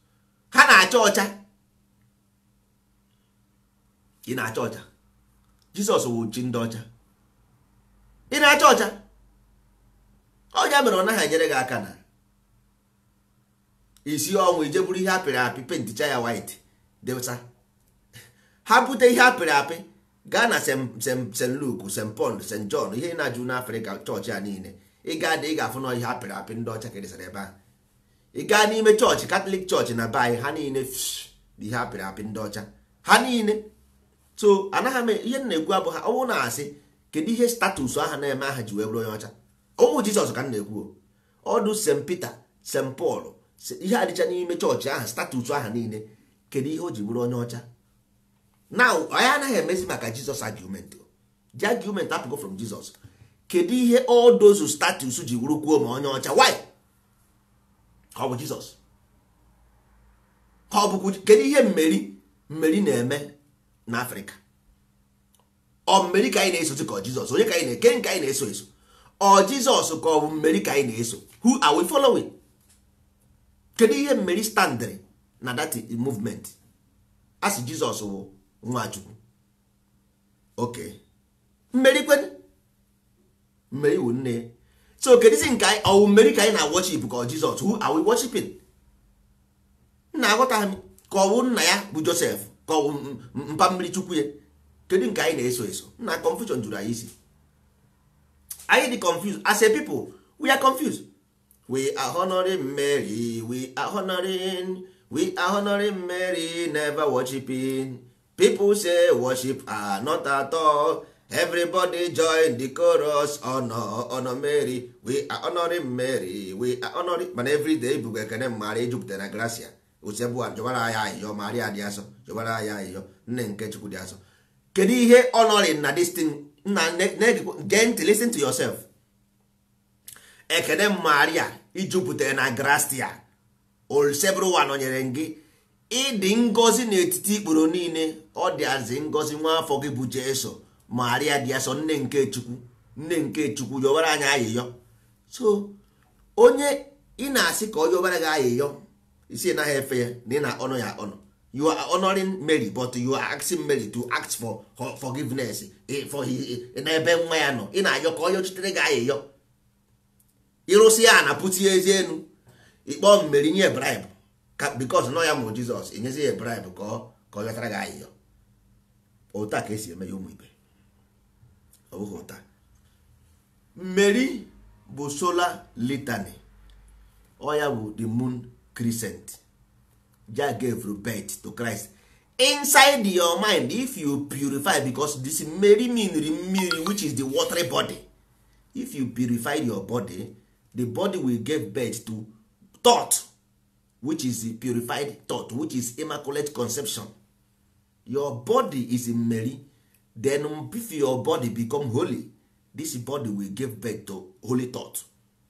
Ha na-acha ọcha, ị na-acha ọcha. Jizọs wụ chi ndị ọcha, ị na-acha ọcha. Ọja mere ọ naghị enyere gị aka na isi ọnwụ ije buru ihe apịrị apị penticha ya white dewsa. Ha bute ihe apịrị apị gaa na St. Luke, St. Paul, St. John, ihe na-ajụ n'Afrịka chọọchị a niile, ị ga-afụ na ihe apịrị apị ndị ọcha kedesara ebe ahụ. Ị gaa n'ime chọọchị Catholic chọọchị na be ha niile ihe apịrị apị ndị ọcha ha niile. So anaghị m ihe na-ekwu abụ ha ọnwụ na-asị kedu ihe status aha na-eme aha ji wee bụrụ onye ọcha. Ọnwụ Jizọs ka m na-ekwu, ọdụ St. Peter, St. Paul, ihe adịcha n'ime chọọchị aha status aha niile, kedu ihe o ji bụrụ onye ọcha? Now anyị anaghị emezi maka Jesus argument. The argument apụgo from Jesus. Kedu ihe all those status ji bụrụ kwuo ma onye ọcha? Why? Ọ bụ Jesus. Ọ bụ kedu ihe mmeri na-eme n'Afrịka? Ọ mmeri ka anyị na-eso ka Jesus? Onye ka anyị na-eke nke anyị na-eso eso? Ọ Jesus ka ọ bụ mmeri ka anyị na-eso? Who are we following? Kedu ihe mmeri standịrị na that movement? Asị Jesus bụ Nwachukwu. Okay. mmeri kwen mmeri wụ nne. So kedizi nke anyị ọwụ mmeri ka anyị na worship ka Jizọs? Who are we worshiping? Nna aghọta m ka ọwụ nna ya bụ Joseph ka ọwụ mpa mmiri chukwu ya? Kedu nke anyị na-eso eso? Nna confusion juru anyị isi. Anyị dị confused as a people. We are confused. We are honoring Mary. We are honoring Mary, never worshiping. People say worship not at all. Everybody join the chorus. Honor Mary. We are honoring Mary. We are honoring. But every day bụ ekene Maria Jupiter na Gracia. Usebu jọbara ya ahịhịọ, Maria dị asọ, jọbara ya ahịhịọ, nne nke Chukwu dị asọ. Kedu ihe honoring na this thing? Gent, listen to yourself. Ekene Maria Jupiter na Gracia. Olsebru wa nọnyere gị. Ịdị ngozi n'etiti ikporo niile. Ọ dị azị ngozi nwa afọ gị bụ Jesu. Maria dị asọ, nne nke Chukwu yọbara anya ahịhịọ. So onye ị na-asị ka ọ yọbara gị ahịhịọ, isi na ha efe ya na ị na-honor ya honor. You are honoring Mary, but you are asking Mary to ask for forgiveness for n'ebe nwa ya nọ. Ị na-ayọ ka ọ yọchitere gị ahịhịọ. Ịrụsị ya na pụti ezi enu, ịkpọ Mary nye bribe because nọ ya mụrụ Jizọs, enyezi ya bribe ka ọ yọtara gị ahịhịọ. Ụta ka esi eme ya ụmụ ibe. Ọ bụghị ụta. Mary bụ solar litany. Ọ ya bụ the moon crescent. Jah gave birth to Christ. Inside your mind, if you purify, because this Mary means Mary, which is the watery body. If you purify your body, the body will give birth to thought, which is the purified thought, which is immaculate conception. Your body is in Mary. Then if your body become holy, this body will give birth to holy thought,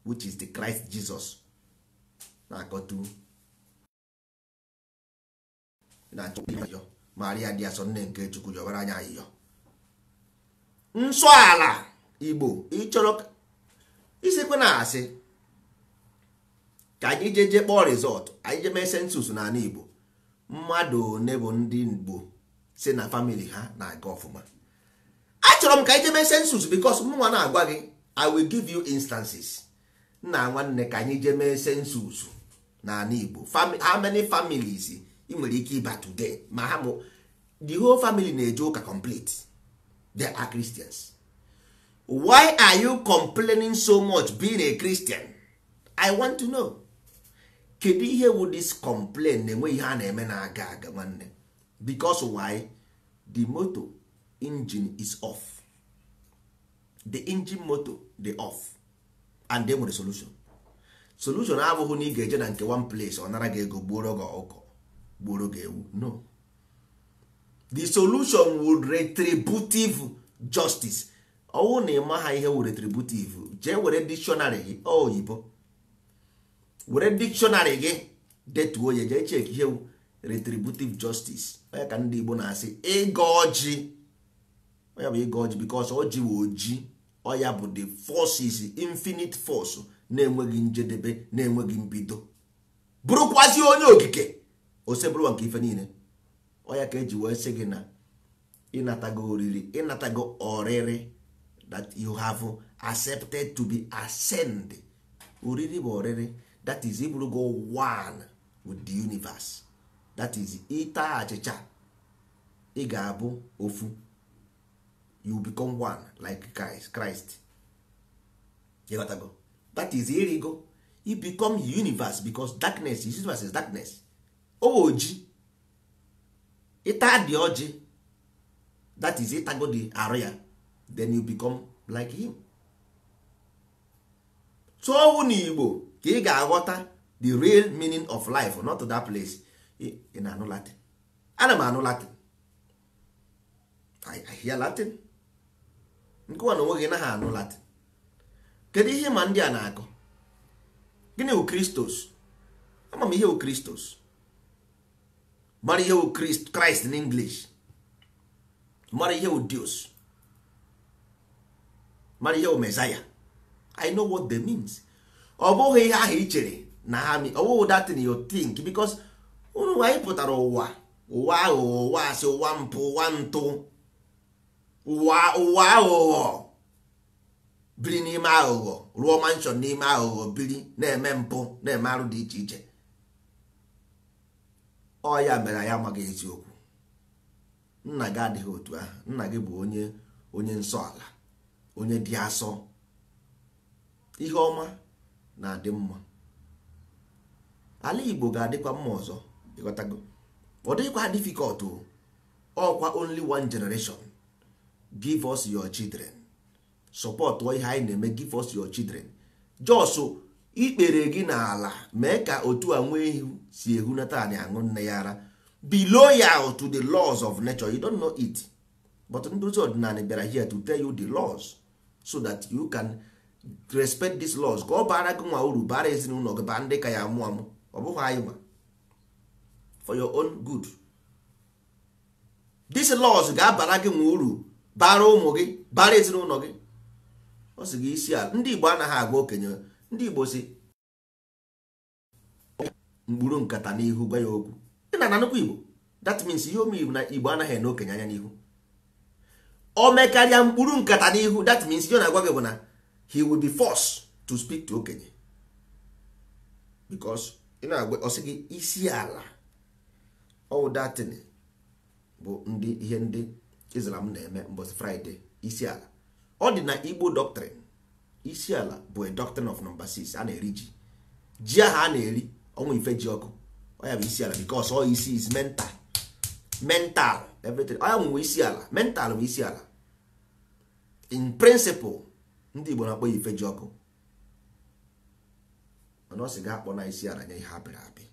which is the Christ Jesus. Now go to Maria dị asọ, nne nke Chukwu jọbara anya ahịhịọ. Nsọ ala Igbo ịchọrọ isikwe na asị ka anyị jeje kpọọ resọt, anyị jeme sensus n'ala Igbo. Mmadụ one bụ ndị Igbo si na famili ha na-aga ọfụma. Achọrọ m ka anyị jeme sensus because mụnwa na-agwa gị, I will give you instances. Nna nwanne ka anyị jeme sensus n'ala Igbo. How many families ị nwere ike ịba today? Ma ha mụ the whole family na-eje ụka complete. They are Christians. Why are you complaining so much being a Christian? I want to know. Kedu ihe wu this complain na-enwe ihe a na-eme na-aga aga nwanne? Because why? The motor engine is off. The engine motor dey off. And they nwere solution. Solution abụghị na ị ga-eje na nke one place ọ nara gị ego gbuoro gị ọkụ gburu gị ewu. No. The solution would retributive justice. Ọwụ na ịma ha ihe wụ retributive, jee were dictionary gị oyibo, were dictionary gị detuo ya, jee check ihe wụ retributive justice. Onye ka ndị Igbo na-asị ịga ọjị. Onye bụ ịga ọjị because ọjị wụ oji. Onye bụ the forces, infinite force, na-enweghị njedebe, na-enweghị mbido, bụrụkwazi onye okike. Osebụrụ nke ife niile. Oya ka eji wee sị gị na ịnatago oriri, ịnatago oriri, that you have accepted to be ascend. Oriri bụ oriri, that is ịbụrụgo one with the universe. That is ịta achịcha, ị ga-abụ ofu. You become one like Christ. Ịghọtago? That is irigo. You become universe because darkness, universe is darkness. Oji ịta dị ọjị, that is ịtago the area, then you become like him. So ọwụ na Igbo ka ị ga-aghọta the real meaning of life, not to that place. Ị na-anụ Latin. Ana m anụ Latin. I hear Latin. Nkụwa na onwe gị na ha anụ Latin. Kedu ihe ma ndị a na-akọ? Gịnị wụ Christos? Ama m ihe wụ Christos. Mara ihe wụ Christ in English. Mara ihe wụ Dios. Mara ihe wụ Messiah. I know what they means. Ọ bụghị ihe ahụ i chere na ha mi. Ọ bụghị that thing you think, because unu anyị pụtara ụwa ahụ, ụwa asị, ụwa mpụ, ụwa ntụ, ụwa aghụghọ, biri n'ime aghụghọ, rụọ manshọn n'ime aghụghọ, biri na-eme mpụ, na-eme arụ dị iche iche. Ọ ya mere anyị amaghị eziokwu. Nna gị adịghị otu ahụ. Nna gị bụ onye nsọ ala, onye dị asọ. Ihe ọma na-adị mma. Ala Igbo ga-adịkwa mma ọzọ, ịghọtago. Ọ dịghịkwa difficult. Ọkwa only one generation. Give us your children. Support ihe anyị na-eme. Give us your children. Just ikpere gị n'ala, mee ka otu a nwee ihu si ehunata anyị aṅụ nne ya ara. Be loyal to the laws of nature. You don't know it, but ndozi ọdịnala bịara here to tell you the laws so that you can respect these laws. Ka ọ bara gị nwa uru, bara ezinụlọ gị, baa ndị ka ya amụ amụ. Ọ bụghị anyị ma, for your own good. These laws ga-abara gị nwa uru, bara ụmụ gị, bara ezinụlọ gị. Ọ sị gị isi ala. Ndị Igbo anaghị agwa okenye. Ndị Igbo si mgburu nkata n'ihu gwa ya okwu. Ị na nnukwu Igbo. That means ihe ome Igbo na Igbo anaghị ene okenye anya n'ihu. O mekarịa mkpụrụ nkata n'ihu, that means ihe ọ na-agwa gị bụ na he will be forced to speak to okenye. Because ị na-agwa ọsị gị isi ala. All that thing bụ ihe ndị Islam na-eme mbọsị Friday. Isi ala. Ọ dị na Igbo doctrine. Isi ala bụ a doctrine of number 6. A na-eri ji. Ji ahụ a na-eri ọnwụ ife ji ọkụ. Ọ ya bụ isi ala because all isi is mental everything. Ọ ya nwe isi ala. Mental bụ isi ala. In principle, ndị Igbo na-akpọ ya ife ji ọkụ. Mana ọ sị ga-akpọ na isi ala nye ihe apịrị apị.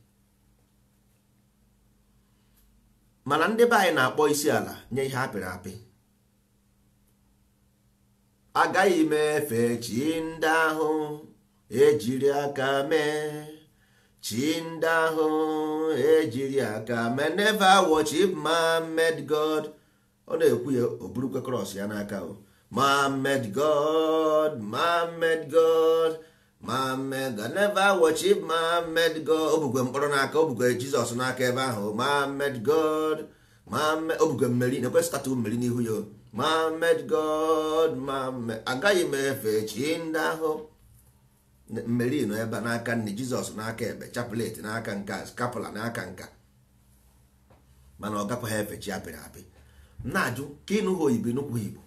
Mana ndị be anyị na-akpọ isi ala nye ihe apịrị apị. Agaghị m efe chi ndị ahụ ejiri aka mee, chi ndị ahụ ejiri aka mee. Never worship man-made God. Ọ na-ekwu ya, o burukwa cross ya n'aka o. Man-made God, man-made God, man-made God. Never worship man-made God. O bugwe mkpọrọ n'aka, o bugwe Jizọs n'aka ebe ahụ. Man-made God, o bugwe mmeri, na-ekwe statue mmeri n'ihu ya. Man-made God, man-made. Agaghị m efe chi ndị ahụ. Mmeri nọ ebe n'aka nne, Jizọs n'aka ebe, chapelet n'aka nka, scapula n'aka nka. Mana ọ gakwa ha efe chi apịrị apị. Na-ajụ ka ịnụ oyibo nnukwu Igbo.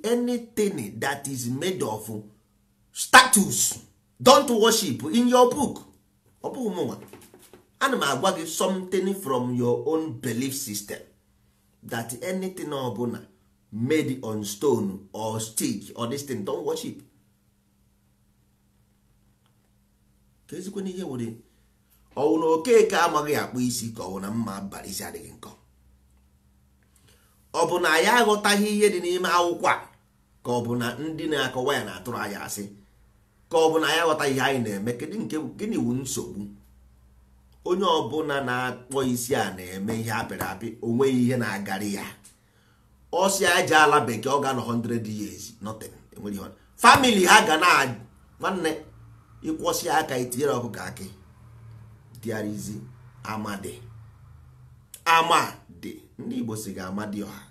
Anything that is made of statues, don't worship in your book. Ọ bụghị mụnwa. Ana m agwa gị something from your own belief system. That anything ọbụla made on stone or stick or this thing, don't worship. Ka ezikwe n'ihe nwere ọwụ na Okeke amaghị akpụ isi ka ọwụ na mma abalị isi adịghị nkọ. Ọ bụ na ya aghọtaghị ihe dị n'ime akwụkwọ a, ka ọ bụ na ndị na-akọwa ya na-atụrụ anyị asị, ka ọ bụ na ya aghọtaghị ihe anyị na-eme. Gịnị wu nsogbu? Onye ọbụla na-akpọ isi a na-eme ihe apịrị apị, o nweghị ihe na-agarị ya. Ọsị aja ala bekee ọ ga-anọ 100 years, nothing. Enwere ihe family ha ga na nwanne ịkwọsị aka itinyere ọkụ ka akị. There is Amadi. Ndị Igbo si ga Amadioha.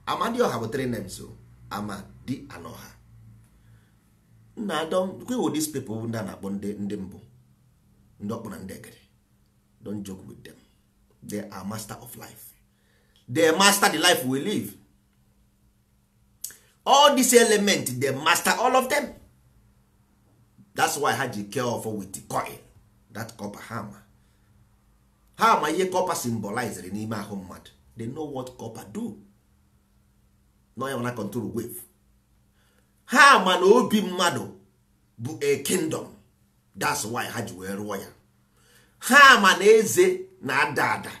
Amadioha bụ 3 names. Amadi Anoha. With these people ndị na-akpọ ndị mbụ, ndị ọkpụ na ndị egere. Don't joke with them. They are master of life. They master the life we live. All these elements, they master all of them. That's why I had you careful with the coin. That copper hammer. Hammer ye copper symbolize n'ime ahụ mmadụ. They know what copper do. No ya wana control wave. Hammer na obi mmadụ bụ a kingdom. That's why ha ji wee rụọ ya. Hammer na eze na ada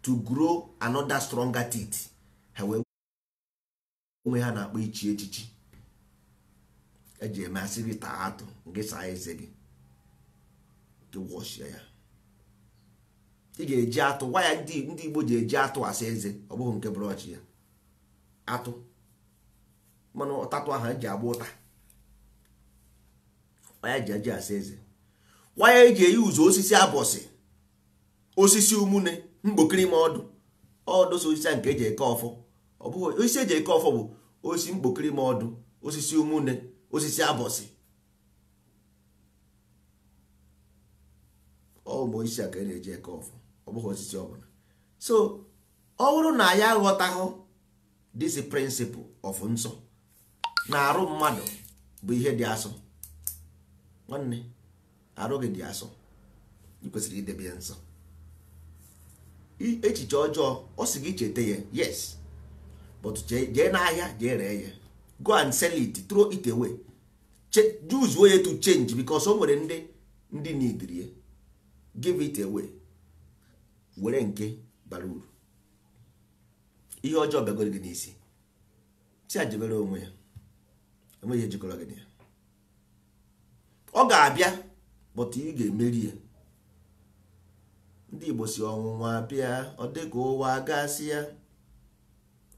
to grow another stronger teeth. Ha wee onwe ha na-akpọ ichi echichi. Eji eme asịrị taa atụ nke saa eze gị. Ke wash ya. Ị ga-eji atụ, gwa ya ndị Igbo ji eji atụ asa eze, ọ bụghị nke brọch ya. Atụ. Mana ọtatụ ahụ eji agba ụta. Waya ji eji asa eze. Waya eji eyi ụzọ osisi abọsị, osisi umune, mgbokiri ma ọdụ so osisi nke eji eke ọfọ, ọ bụghị osisi eji eke ọfọ bụ osisi mkpokiri ma ọdụ, osisi umune, osisi abọsị. Ọ bụ isi a ka na-eji eke ọfọ, ọ bụghị osisi ọbụla. So ọ bụrụ na ya aghọtaghị this principle of nsọ na arụ mmadụ bụ ihe dị asọ, nwanne arụ gị dị asọ, ị kwesịrị idebe ya nsọ. Echiche ọjọọ ọ sị gị cheta ya, yes, but jee n'ahịa jee ree ya, go and sell it, throw it away, use way to change, because o nwere ndị need ya, give it away, were nke bara uru. Ihe ọjọọ bịagoro gị n'isi, si ajebere onwe ya, enweghị ihe jikọrọ gị na ya. Ọ ga-abịa, but ị ga-emeri ya. Ndị Igbo si ọnwụnwa bịa ọ dị ka ụwa gasịa,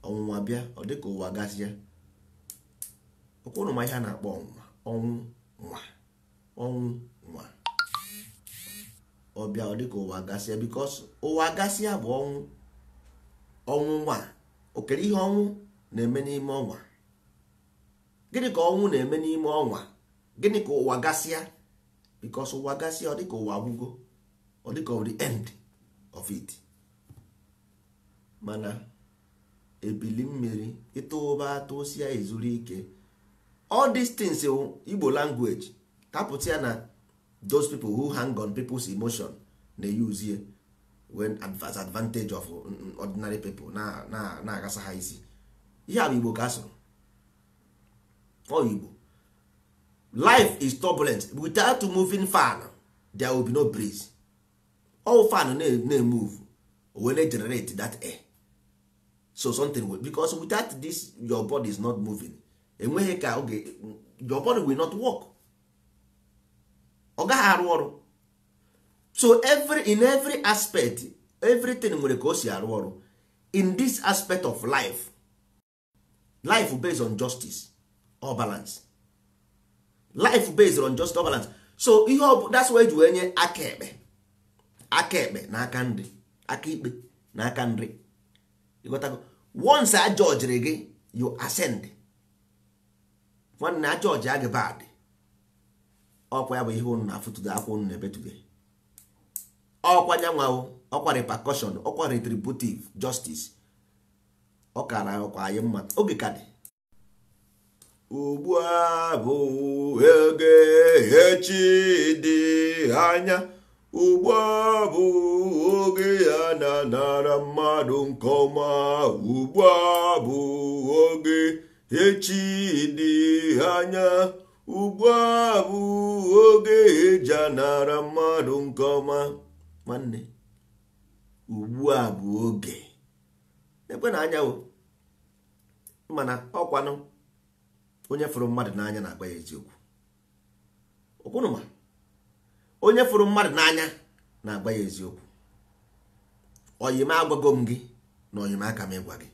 ọnwụnwa bịa ọ dị ka ụwa gasịa. Ọkwụrụ ma ihe a na-akpọ ọnwụnwa ọ bịa ọ dị ka ụwa gasịa, because ụwa gasịa bụ ọnwụnwa. Okere ihe ọnwụ na-eme n'ime ọnwa. Gịnị ka ọnwụ na-eme n'ime ọnwa? Gịnị ka ụwa gasịa? Because ụwa gasịa ọ dị ka ụwa agwụgo, ọ dị ka the end of it. Mana ebili mmiri ịtụba atụsịa ezuru ike, all these things Igbo language tapụta ya na those people who hang on people's emotion na use here when advantage of ordinary people na agasa ha isi. Ihe a bụ Igbo ka asụrụ. Ọ Igbo. Life is turbulent. Without moving fan, there will be no breeze. All fan na-move when they generate that air. So something will, because without this your body is not moving. Enweghị ka your body will not work. Ọ gaghị arụ ọrụ. So in every aspect, everything nwere ka o si arụ ọrụ. In this aspect of life based on justice or balance. Life based on justice or balance. So that's why you enye aka ekpe na aka nri, aka ikpe na aka nri. Once a judge gị, you ascend. Nwanne a judge agị bad. Ọkwa ya bụ ihe unu na-afụtụdo akwa unu na-ebetuge. Ọkwa nyanwa, ọkwa repercussion, ọkwa retributive justice. Ọkara ọkwa anyị mma oge ka dị. Ugbu a bụ oge echi dị anya. Ugbu a bụ oge ya na-anara mmadụ nke ọma. Ugbu a bụ oge echi dị anya. Ugbu a bụ oge eji anara mmadụ nke ọma. Nwanne, ugbu a bụ oge. Ekwe na anya o. Mana ọkwanụ onye fụrụ mmadụ n'anya na-agba ya eziokwu. Okwunuma. Onye fụrụ mmadụ n'anya na-agba ya eziokwu. Oyim agwago m gị na oyim aka m ịgwa gị.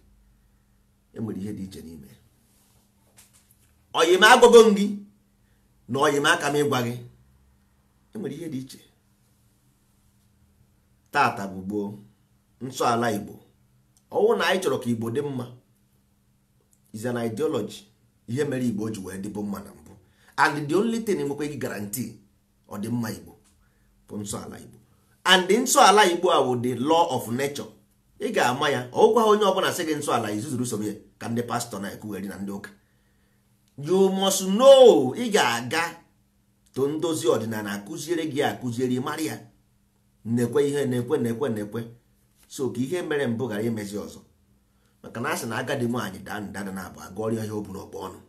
Enwere ihe dị iche n'ime. Oyim agwago m gị na oyim aka m ịgwa gị. Enwere ihe dị iche. Tata bụ gboo, nsọ ala Igbo. Ọwụ na anyị chọrọ ka Igbo dị mma. Is an ideology. Ihe mere Igbo ji wee dịbụ mma na mbụ. And the only thing nwekwa gị guarantee ọ dị mma Igbo bụ nsọ ala Igbo. And the nsọ ala Igbo a bụ the law of nature. Ị ga-ama ya, ọgwa onye ọbụla sị gị nsọ ala izuzuru so ya ka ndị pastọ na-ekwugheri na ndị ụka. You must know, ị ga-aga to ndozi ọdịnala akụziere gị akụziere mara ya. Nekwe ihe nekwe. So ka ihe mere mbụ gara imezi ọzọ. Maka na asị na agadi nwaanyị daa ndada na-abụ agụọrọ ihe obu n'ọkpọ ọnụ.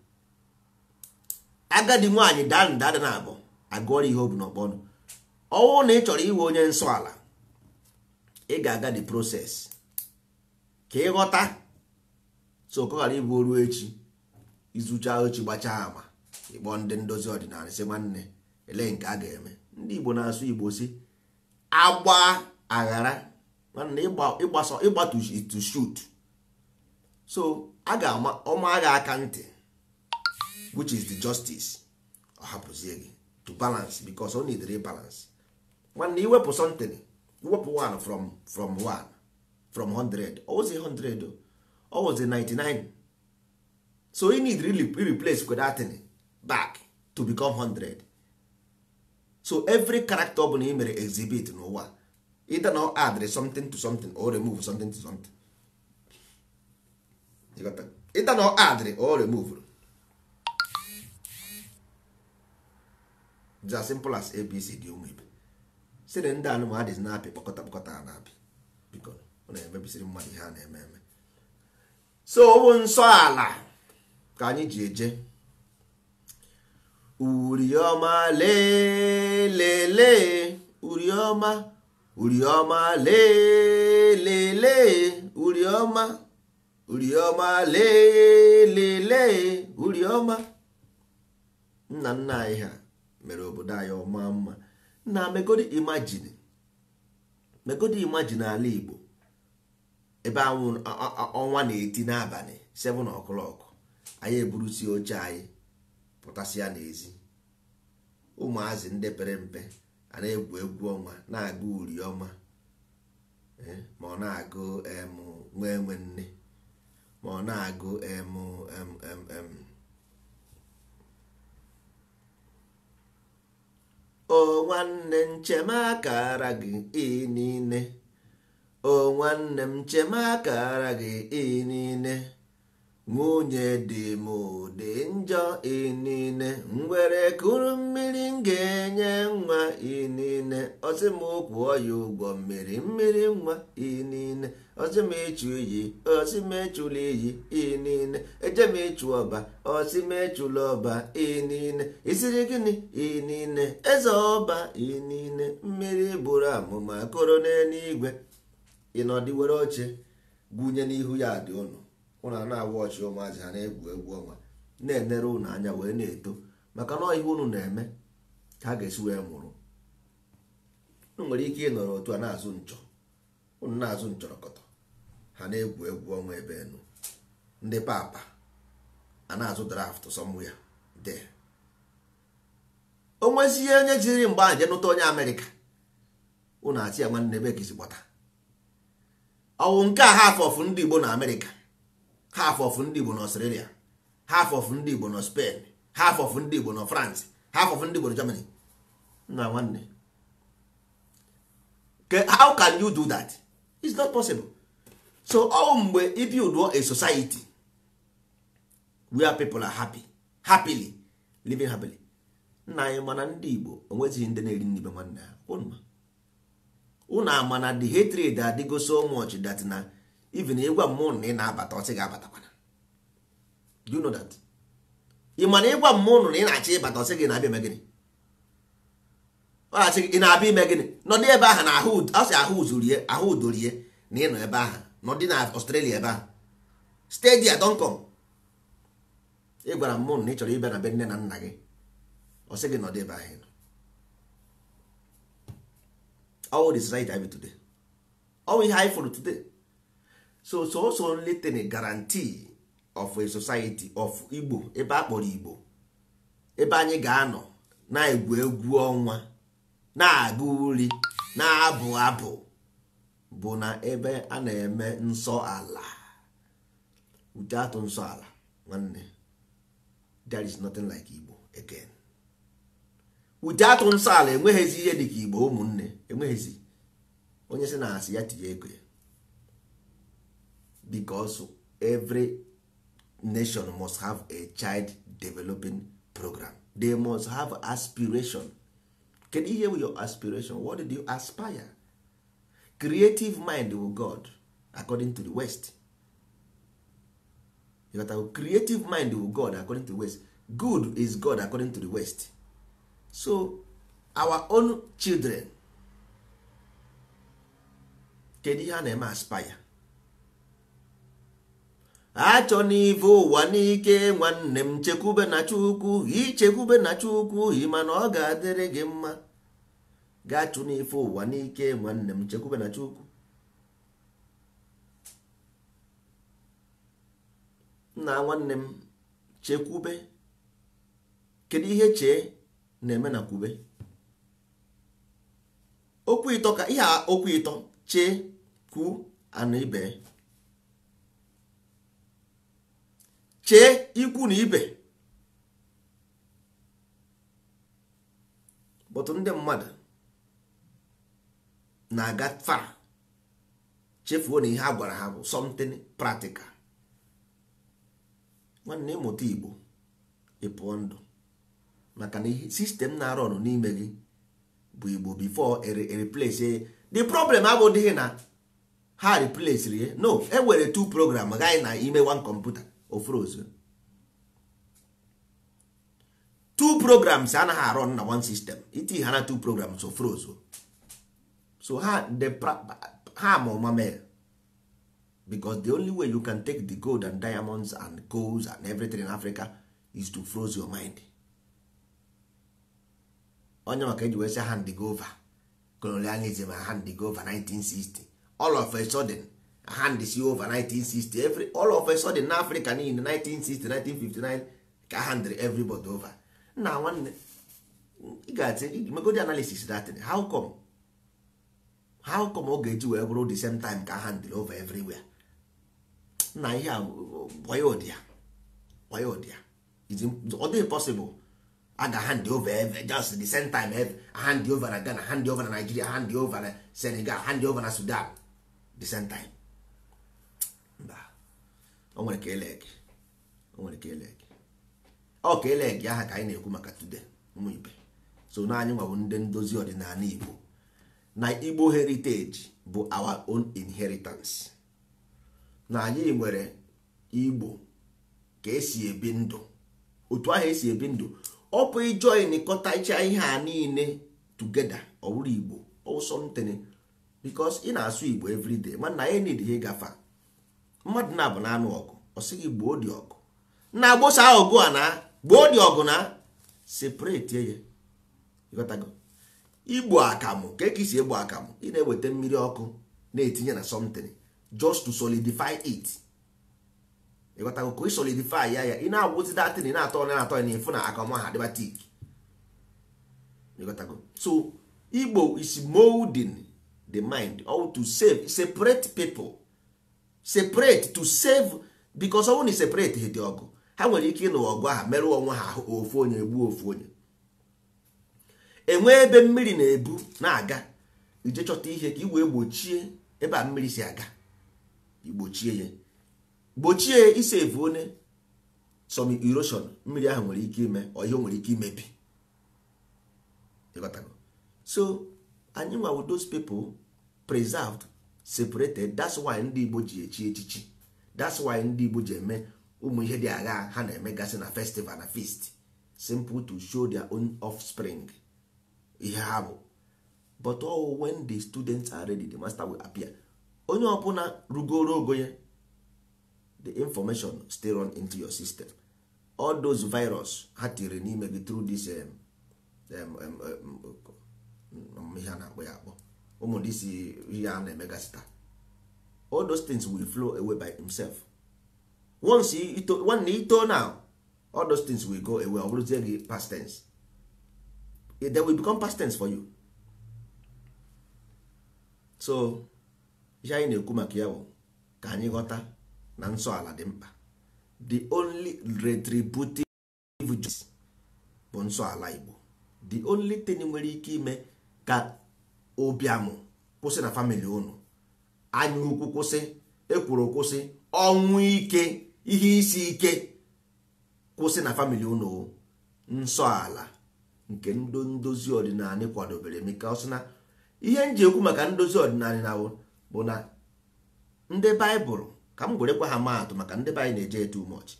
Agadi nwaanyị daa ndada na-abụ agụọrọ ihe obu n'ọkpọ ọnụ. Ọwụ na ị chọrọ iwe onye nsọ ala, ị ga-aga the process ka ị ghọta. So ka ghara ịbụ oru echi izucha ochi gbachaa ama ịkpọ ndị ndozi ọdịnala sị nwanne ele nke a ga-eme. Ndị Igbo na-asụ Igbo si agba aghara, nwanne ịgba to shoot. So a ga-ama ọma agha aka ntị, which is the justice. Ọ hapụzie gị to balance, because o need rebalance. Nwanne iwepụ something, iwepụ 1 from 1 from 100, ozi 100. ọ was 99. So you need really replace that thing back to become 100. So every character ọ bụla ị mere exhibit n'ụwa, either now add something to something or remove something to something. You got that? Either now add or remove. It's as simple as ABC dị ụmụ ibe. Si na ndị anụmanụ adịghị na-apị kpọkọta na-apị biko ọ na-emebisiri mmadụ ihe a na-eme eme. So ọ bụ nsọ ala ka anyị ji eje. Uriọma lelele, uriọma lelele, uriọma lelele, uriọma. Nna nna anyị ha mere obodo anyị ọma mma. Na megodi imagine ala Igbo ebe ọnwa na-eti n'abalị 7 o'clock, anyị eburusi oche anyị pụtasịa n'ezi. Ụmụazị ndị pere mpe a na-egwu egwu ọnwa, na-agụ uriọma, ma ọ na-agụ nwe nne, ma ọ na-agụ o nwanne nchemakara gị niile, o nwanne m nchemakara gị niile, nwunye dị m dị njọ niile, ngwere kuru mmiri m ga-enye nwa niile, ọsị m kwụọ ya ụgwọ mmiri nwa niile, ọsị m echu iyi, ọsị m echula iyi niile, eje m echu ọba, ọsị m echula ọba niile, isiri gịnị niile, eze ọba niile, mmiri bụrụ amụma koro n'eluigwe. Ịnọdụ were oche gwunye n'ihu ya dị ụnụ, ụnụ na-awa ọchị ụmụazị ha na-egwu egwu ọnwa, na-enere ụnụ anya wee na-eto, maka na ihe ụnụ na-eme ka ha ga-esi wee mụrụ. Ụnụ nwere ike ịnọrọ otu a na-azụ nchọ, ụnụ na-azụ nchọrọkọtọ, ha na-egwu egwu ọnwa ebe enu. Ndị papa a na-azụ draft somewhere there. O nwezi ihe onye jiri mgbe ahụ je nụta onye Amerịka, ụnụ achị ya nwanne ebe kisi gbata. Ọwụ nke a half of ndị Igbo na Amerịka, half of ndị Igbo na Australia, half of ndị Igbo na Spain, half of ndị Igbo na France, half of ndị Igbo na Germany. Na nwanne, how can you do that? It's not possible. So mgbe if you do a society where people are happily living happily, nna anyị mana ndị Igbo onwezighị ndị na-eri nnibe nwanne ha. Unu amana the hatred adịgo so much that na even ịgwa mmụọ na ị na-abata ọsị ga-abatakwana. Do you know that? Ị mana ịgwa mmụọ na ị na-achọ ịbata ọsị gị na-abịa eme gịnị? Ọ na-achị gị ị na-abịa ime gịnị? Nọdụ ebe ahụ na ahụ udorie na ị nọ ebe ahụ, nọdụ na Australia ebe ahụ. Stay there, don't come. Ị gwara mmụọ na ị chọrọ ịbịa na be nne na nna gị, ọsị gị nọdụ ebe ahụ. All the society I have today, all we have for today. So only thing a guarantee of a society of Igbo, ebe akpọrọ Igbo, ebe anyị ga-anọ na-egwu egwu ọnwa, na-agụ uri, na-abụ abụ, bụ na ebe a na-eme nsọ ala. Without nsọ ala, nwanne, there is nothing like Igbo again. Without nsọ ala enweghịzi ihe dịka Igbo ụmụnne, enweghịzi. Onye sị na asị ya tinye ego ya. Because every nation must have a child developing program. They must have aspiration. Can you hear your aspiration? What did you aspire? Creative mind with God, according to the West. You got a creative mind with God, according to the West. Good is God, according to the West. So our own children, kedu ihe a na-eme aspire? Achọ n'ive ụwa n'ike nwanne m, chekwube na Chukwu, ichekwube na Chukwu, ịma na ọ ga-adịrị gị mma. Gachụ n'ife ụwa n'ike nwanne m, chekwube na Chukwu. Nna nwanne m, chekwube. Kedu ihe chee na-eme na kwube? Okwu ịtọ ka ihe a okwu ịtọ, che, kwu, ana ibe. chee ikwu na ibe. But ndị mmadụ na-aga far chefuo na ihe a gwara ha bụ something practical. Nwanne ịmụta Igbo ịpụọ ndụ, maka na ihe sistem na-arụ ọrụ n'ime gị bụ Igbo before replace. The problem abụghị na ha replace rie, no, e were 2 program gaa na ime 1 computer ofrozu. 2 programs anaghị arụ na 1 system, iti ha na 2 programs ofrozu. So ha ma mere, because the only way you can take the gold and diamonds and golds and everything in Africa is to froze your mind. Onye maka eji wee say hand over colonialism, hand over 1960, all of a sudden hand is over 1960, all of a sudden in Africa in 1960 1959 ka hand everybody over. Now nwanne ị ga-ati make the analysis that thing. How come oge eji wee bụrụ the same time ka hand over everywhere? Na ihe why odia is it possible? I got hand over just the same time, hand over na Ghana, hand over na Nigeria, hand over na Senegal, hand over na Sudan the same time. O nwere ka elegi aha ka anyị na-ekwu maka today ụmụ ibe. So na anyị nwa bụ ndị ndozi ọdịnala Igbo, na Igbo heritage bụ our own inheritance. Na anyị nwere Igbo ka esi ebi ndụ, otu ahụ esi ebi ndụ. Ọ bụ ijoin kọtacha ihe a niile together ọ bụrụ Igbo or something, because ị na-asụ Igbo everyday mana anyị need ihe gafa. Mmadụ na-abụ na anụ ọgụ, ọ sịghị gboo dị ọgụ na agbosa ọgụ a na gboo dị ọgụ na separate ye. Ịghọtago? Igbo akamụ ka esi egbo akamụ, ị na-eweta mmiri ọkụ na-etinye na something just to solidify it. Ịghọtago? Ka ị solidify ya ị na-agwụzi datin na-atọ na ifu na akamụ ha dịba tik. Ịghọtago? So Igbo is molding the mind or to save, separate people, separate to save, because ọ bụrụ na separate dị ọgụ, ha nwere ike ịnụ ọgụ ahụ merụ onwe ha ofu onye egbuo ofu onye. Enwe ebe mmiri na-ebu na-aga, ije chọta ihe ka i wee gbochie ebe a mmiri si aga, igbochie ya, gbochie isave one some erosion mmiri ahụ nwere ike ime ọ ihe nwere ike imebi. So anyị nwa with those people preserved, separated. That's why ndị Igbo ji echi echichi. That's why ndị Igbo ji eme ụmụ ihe dị agha ha na-emegasị na festival na feast, simple to show their own offspring ihe ha bụ. But when the students are ready, the master will appear. Onye ọbụla rugoro ogo ya, the information still run into your system. All those virus ha tiri n'ime gị through this ihe na-akpọ ya akpọ ụmụ disi ihe a na-emegasị taa, all those things will flow away by himself. Once when ito now, all those things will go away. Ọ bụrụzie gị past tense, they will become past tense for you. So ihe anyị na-ekwu maka ya bụ ka anyị ghọta na nsọ ala dị mkpa. The only retributive justice bụ nsọ ala Igbo. The only thing nwere ike ime ka ụbịamụ kwụsị na family unu, anya ukwu kwụsị, ekworo kwụsị, ọnwụ ike, ihe isi ike kwụsị na family unu, nsọ ala nke ndozi ọdịnala kwadobere. Maka ọsị na ihe nji ekwu maka ndozi ọdịnala na bụ na ndị Baịbụl, ka m gwerekwa ha maatụ maka ndị Baịbụl na-eje too much.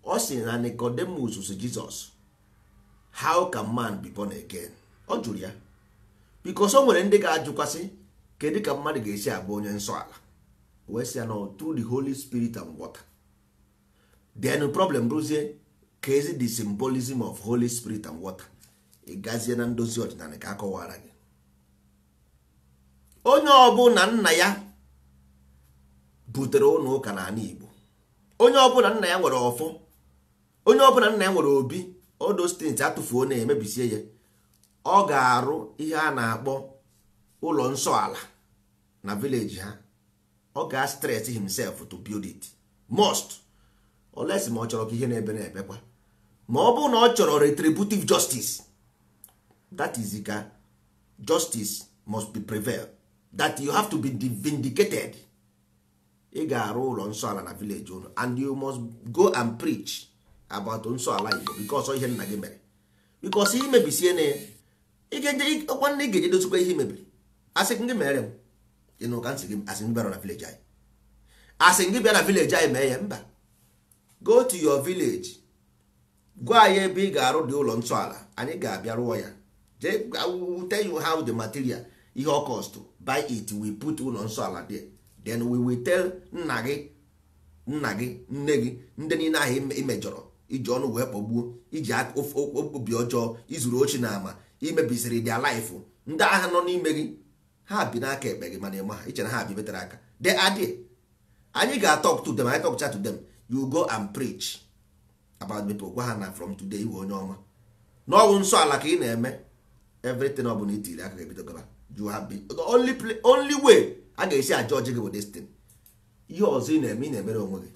Ọ sị na Nicodemus si Jesus, how can man be born again? Ọ jụrụ ya because o nwere ndị ga-ajụkwasị kedu ka mmadụ ga-esi abụ onye nsọ ala. Wee sị ya no, through the Holy Spirit and water. Then problem bụrụzie ka ezi the symbolism of Holy Spirit and water. Ị gazie na ndozi ọdịnala ka akọwara gị. Onye ọbụla nna ya butere ụlọ ụka n'ala Igbo, onye ọbụla nna ya nwere ọfọ, onye ọbụla nna ya nwere obi, all those things atụfuo na-emebisie ya, ọ ga-arụ ihe a na-akpọ ụlọ nsọ ala na village ha. Ọ ga-stress himself to build it. Most unless ma ọ chọrọ ka ihe na-ebe na-ebekwa. Ma ọ bụrụ na ọ chọrọ retributive justice, that is ka justice must be prevail, that you have to be vindicated. Ị ga-arụ ụlọ nsọ ala na village unu, and you must go and preach about nsọ ala Igbo because ihe nna gị mere. Because ihe mebisie na nwanne ị ga-eje dozikwa ihe mebiri. Asị gị mere m ịnụ ka nsị gị asị gị bịara na village anyị. Asị gị bịa na village anyị mee ya mba. Go to your village, gwa anyị ebe ị ga-arụ dị ụlọ nsọ ala, anyị ga-abịa rụọ ya. I will tell you how the material ihe ọ cost, buy it, we put ụlọ nsọ ala there, then we will tell nna gị nne gị ndị niile ahụ imejọrọ iji ọnụ wee kpọgbuo, iji obi ọjọọ, izuru ochi na ama, imebisiri their life, ndị agha nọ n'ime gị ha bi n'aka ekpe gị mana ịma ha iche na ha bi betere aka. They are there. Anyị ga-talk to them, I talk to them, you go and preach about people, gwa ha na from today iwe onye ọma n'ọwụ nsọ ala ka ị na-eme, everything ọ bụla itiri aka ga-ebido gaba. You have been the only way a ga-esi ajọji gị bụ destin. Ihe ọzọ ị na-eme, ị na-emere onwe gị.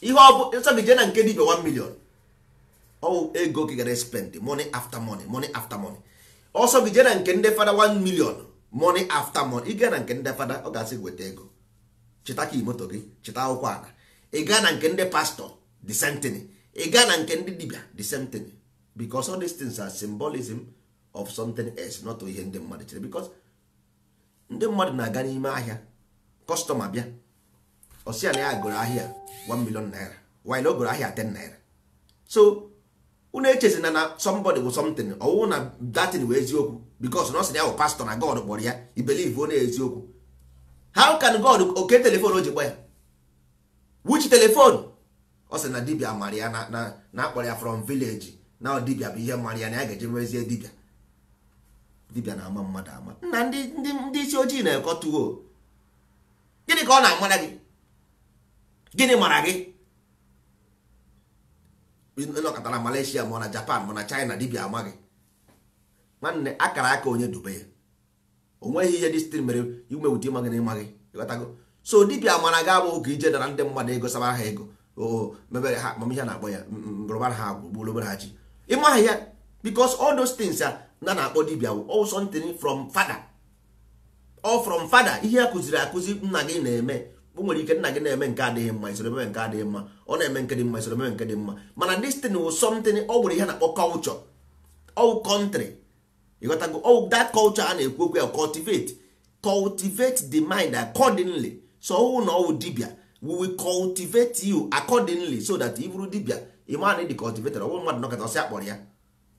Ihe ọ bụ nsọ gị je na nke dibia 1 million, ọ ego gị gara spend money after money, money after money. Ọsọ gị je na nke ndị fada 1 million, money after money. Ị gaa na nke ndị fada ọ ga-asị weta ego, cheta ka moto gị, cheta akwụkwọ ala. Ị gaa na nke ndị pastor, the same thing. Ị gaa na nke ndị dibia, the same thing. Because all these things are symbolism of something else, not ihe ndị mmadụ chere. Because ndị mmadụ na-aga n'ime ahịa, customer bịa ọsịa na ya gụrụ ahịa 1 million naira while o gụrụ ahịa 10 naira. So unu echezina na somebody bụ something, ọwụ na datin wee eziokwu because na ọ sị na ya bụ pastor na God kpọrọ ya, i believe onye eziokwu. How can God oke telefon o ji gba ya? Which telephone? Ọ sị na dibia mara ya na akpọrọ ya from village, na dibia bụ ihe mara ya na ya ga-eje mezie dibia. Dibia na-ama mmadụ ama. Nna ndị isi ojii na-ekọtuo. Gịnị ka ọ na-amara gị? Gịnị mara gị? Ịnọkọta na Malaysia ma na Japan ma na China, dibia ama gị. Nwanne akara aka onye dube ya. O nweghị ihe dị sitere mere ime ụdị ịma gị na ịma gị. Ịghọtago? So dibia mara gị abụ ka ije dara ndị mmadụ ego, sabara ha ego. Mebere ha mama ihe na-akpọ ya rụbara ha gburugburu ha ji. Ịma ha ya because all those things na-akpọ dibia all something from father. All from father. Ihe akụziri akụzi nna gị na-eme. O nwere ike nna gị na-eme nke adịghị mma, isoro eme nke adịghị mma. Ọ na-eme nke dị mma, isoro eme nke dị mma. Mana this thing was something ọ nwere ihe na-akpọ culture. All country. You got to go. Oh, that culture a na-ekwu okwu ya cultivate the mind accordingly. So who know dibia, we will cultivate you accordingly so that if you dibia, you man need the cultivator. Ọ mmadụ nọkọta ọsị akpọrọ ya.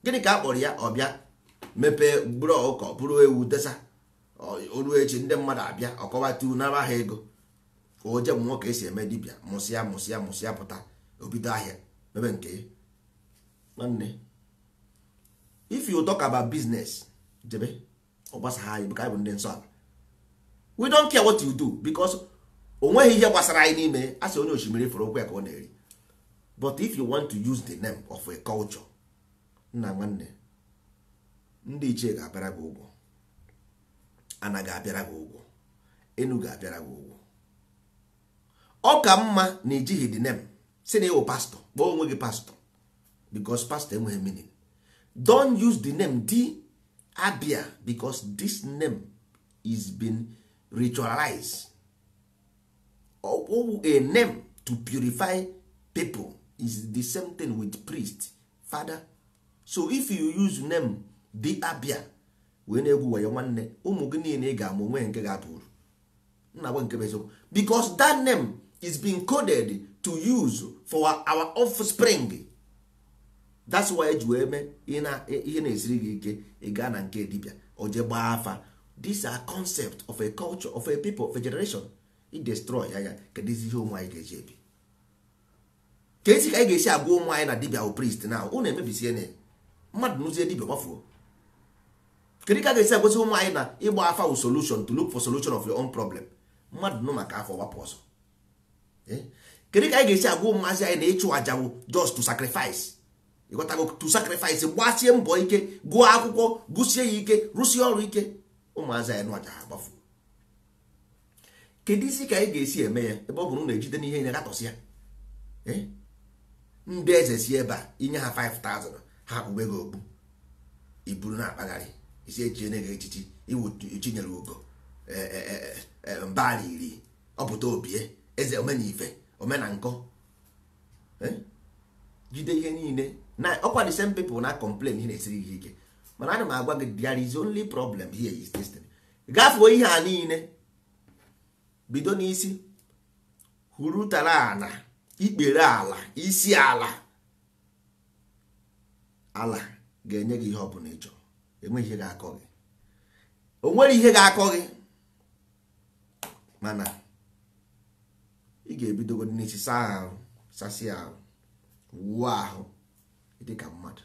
Gịnị ka akpọrọ ya? Ọbịa mepe buru ọkọ buru ewu desa. Olu echi ndị mmadụ abịa ọkọwatu nara ha ego. O je mmụọ ka esi eme dibia, mụsịa pụta obido ahịa mebe nke nwanne. If you talk about business, jebe ọgbasa ha bụ ka bụ ndị nsọ ala. We don't care what you do because onweghị ihe gbasara anyị n'ime, asị onye osimiri fọrọ okwu ya ka ọ na-eri. But if you want to use the name of a culture, nna nwanne, ndị ichie ga-abịara gị ụgwọ, ana ga-abịara gị ụgwọ, enu ga-abịara gị ụgwọ. Ọ ka mma na ejighị the name si na ịwụ pastor, kpọọ onwe gị pastor, because pastor enweghị meaning. Don't use the name D Abia because this name is been ritualized. A name to purify people is the same thing with priest, father. So if you use name D Abia, wee na-egwu wayo nwanne, ụmụ gị niile ga-amụ nwe nke ga-abụrụ nna gwe nke bezo, because that name is being coded to use for our offspring. That's why eji wee mee ihe na-esiri gị ike ị gaa na nke dibia oje gbaa afa. These are concept of a culture, of a people, of a generation. It destroy ya kedu ihe ụmụ anyị ga-eji ebi. Ka esi ka anyị ga-esi agwa ụmụ anyị na dibia o priest na ụ na-emebisie na mmadụ n'ụzie dibia gbafuo. Kedu ka ga-esi agwazi ụmụ anyị na ịgba afa solution, to look for solution of your own problem. Mmadụ nọ maka afọ gbapụ ọsọ. Kedu ka anyị ga-esi agwa ụmụazị anyị na ịchụ aja just to sacrifice. You got to go to sacrifice, gbasie mbọ ike, gụọ akwụkwọ, gụsie ya ike, rụsie ọrụ ike. Ụmụazị anyị nwaja ha gbafu. Kedu isi ka anyị ga-esi eme ya ebe ọ bụrụ na ejide n'ihe na gatọsị ya? ndị eze si ebe a inye ha 5,000 ha kpube gị okpu iburu na-akpagharị isi echiene gị echichi iwu chinyere ugo mbara iri ọpụta obie eze omenife omenankọ jide ihe niile na ọkwa the same people na complain ihe na-esiri ihe ike mana ana m agwa gị there is only problem here is this thing. Gafuo ihe a niile bido n'isi hurutara ana ikpere ala isi ala ga-enye gị ihe ọ bụla ị chọrọ. Enweghị ihe ga-akọ gị, o nwere ihe ga-akọ gị, mana ị ga-ebidogodi n'isi saa ahụ sasịa ahụ wuo ahụ dị ka mmadụ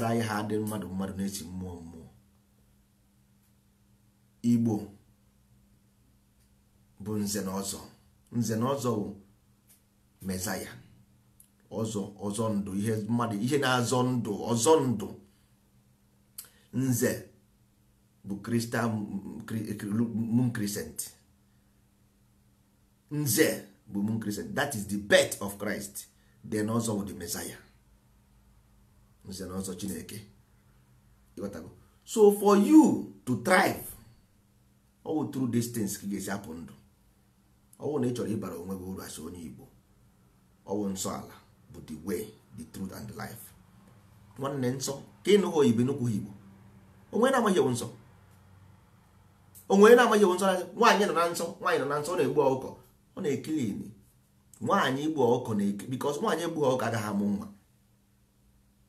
anyị ha dị mmadụ na-esi mmụọ. Igbo bụ nze na ọzọ bụ mezaya, ọzọ ndụ, ihe na-azọ ndụ, ọzọ ndụ. Nze bụ crystal moon crescent. Nze bụ moon crescent, that is the birth of Christ. Then ọzọ bụ the Messiah, nze na ọzọ Chineke. So for you to thrive, all through these things ka ga-esi apụ ndụ. Ọwụ na ị chọrọ ịbara onwe gị uru asị onye Igbo, ọwụ nsọ ala bụ the way, the truth and the life. Nwanne nsọ ka ị nụghị oyibo nnukwu Igbo, onwe na-amaghị ewu nsọ, nwaanyị nọ na nsọ, ọ na-egbu ọkụkọ, ọ na-ekilini. Nwaanyị igbu ọkụkọ na-eke because nwaanyị egbu ọkụkọ agaghị amụ nwa.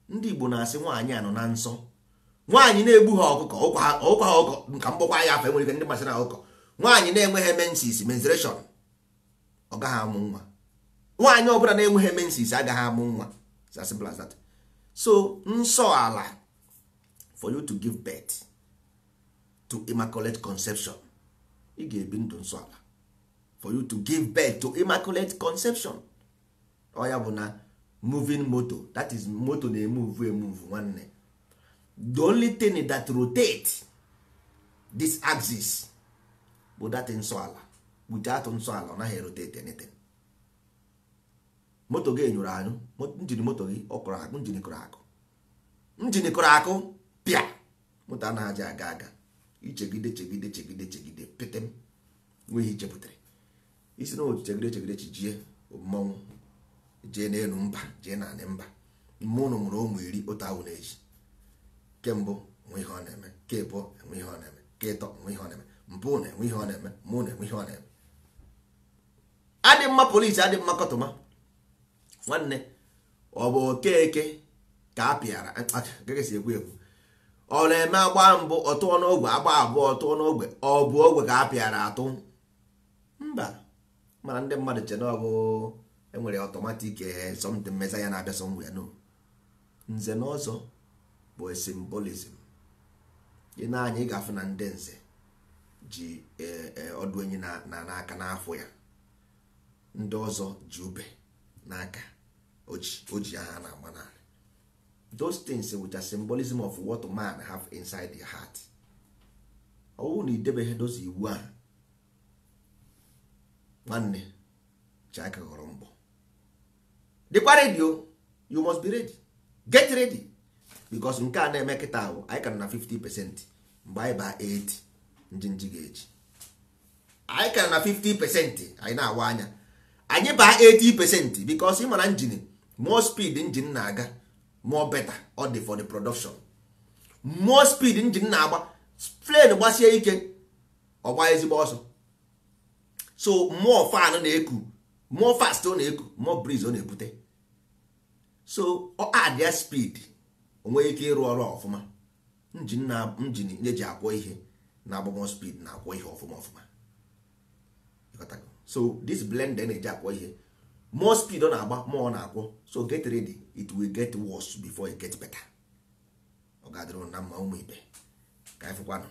Ndị Igbo na-asị nwaanyị a nọ na nsọ, nwaanyị na-egbu ha ọkụkọ, ọkụkọ ka mgbakwa ya afọ, enwere ike ndị masịrị na ọkụkọ. Nwaanyị na-enweghị menses, menstruation, ọ gaghị amụ nwa. Nwaanyị ọbụla na-enweghị menses agaghị amụ nwa. It's as simple as that. So nsọ ala, for you to give birth to immaculate conception, ị ga-ebi ndụ nsọ ala. For you to give birth to immaculate conception, ọ ya bụ na moving motor, that is motor na-emove nwanne. The only thing that rotate this axis bụ that nsọ ala. Without nsọ ala ọ naghị rotate anything. Moto gị enyụrụ anyụ, njini moto gị ọkụrụ akụ, njini kụrụ akụ pịa, moto anaghị aga ichegide petem nweghị ichepụtara. Isi na otu chegide chijie mmọnwụ jee n'elu mba, jee naanị mba. Mmụnụ mụrụ ụmụ 10 otu ahụ na-eji. Kembụ nwe ihe ọ na-eme, ke bụ enwe ihe ọ na-eme, ke ịtọ nwe ihe ọ na-eme, mpụ na enwe ihe ọ na-eme, mụ na enwe ihe ọ na-eme. Adị mma polisi, adị mma kọtụma. Nwanne ọ bụ Okeke ka a pịara gagasi egwu ọ na-eme agba mbụ ọtụọ n'ogwe, agba abụọ ọtụọ n'ogwe, ọ bụ ogwe ka a pịara atụ. Mba, mana ndị mmadụ che na ọ bụ enwere automatic something mmeza ya na-abịa somewhere. No, nze na ọzọ bụ symbolism. Ị na-anya ị ga-afụ na ndị nze ji ọdụ enyi n'aka n'afọ ya, ndị ọzọ ji ube n'aka oji ha na-agba narị. Those things which are symbolism of what man have inside their heart. Ọwụ na idebeghị dozi iwu ahụ, nwanne chaka ghọrọ mbọ. Dịkwa ready, you must be ready. Get ready, because nke a na-eme kịta ahụ anyị ka na 50%. Mgbe anyị baa 80 njinji ga-eji, anyị ka na 50%. anyị na-awa anya anyị baa 80%, because ị mara njin, more speed engine na-aga, more better ọ dị for the production. More speed engine na-agba, plane gbasie ike ọ gbaa ezigbo ọsọ. So more fan na-eku, more fast ọ na-eku, more breeze ọ na-ebute. So ọ add ya speed, o nwee ike ịrụ ọrụ ọfụma. Njin eji akwọ ihe na-agba more speed na-akwọ ihe ọfụma. So this blender na-eji akwọ ihe, more speed ọ na-agba, more ọ na-akwọ. So get ready, it will get worse before it get better. Ọ ga-adịrị na mma ụmụ ibe ka anyị fụkwanụ.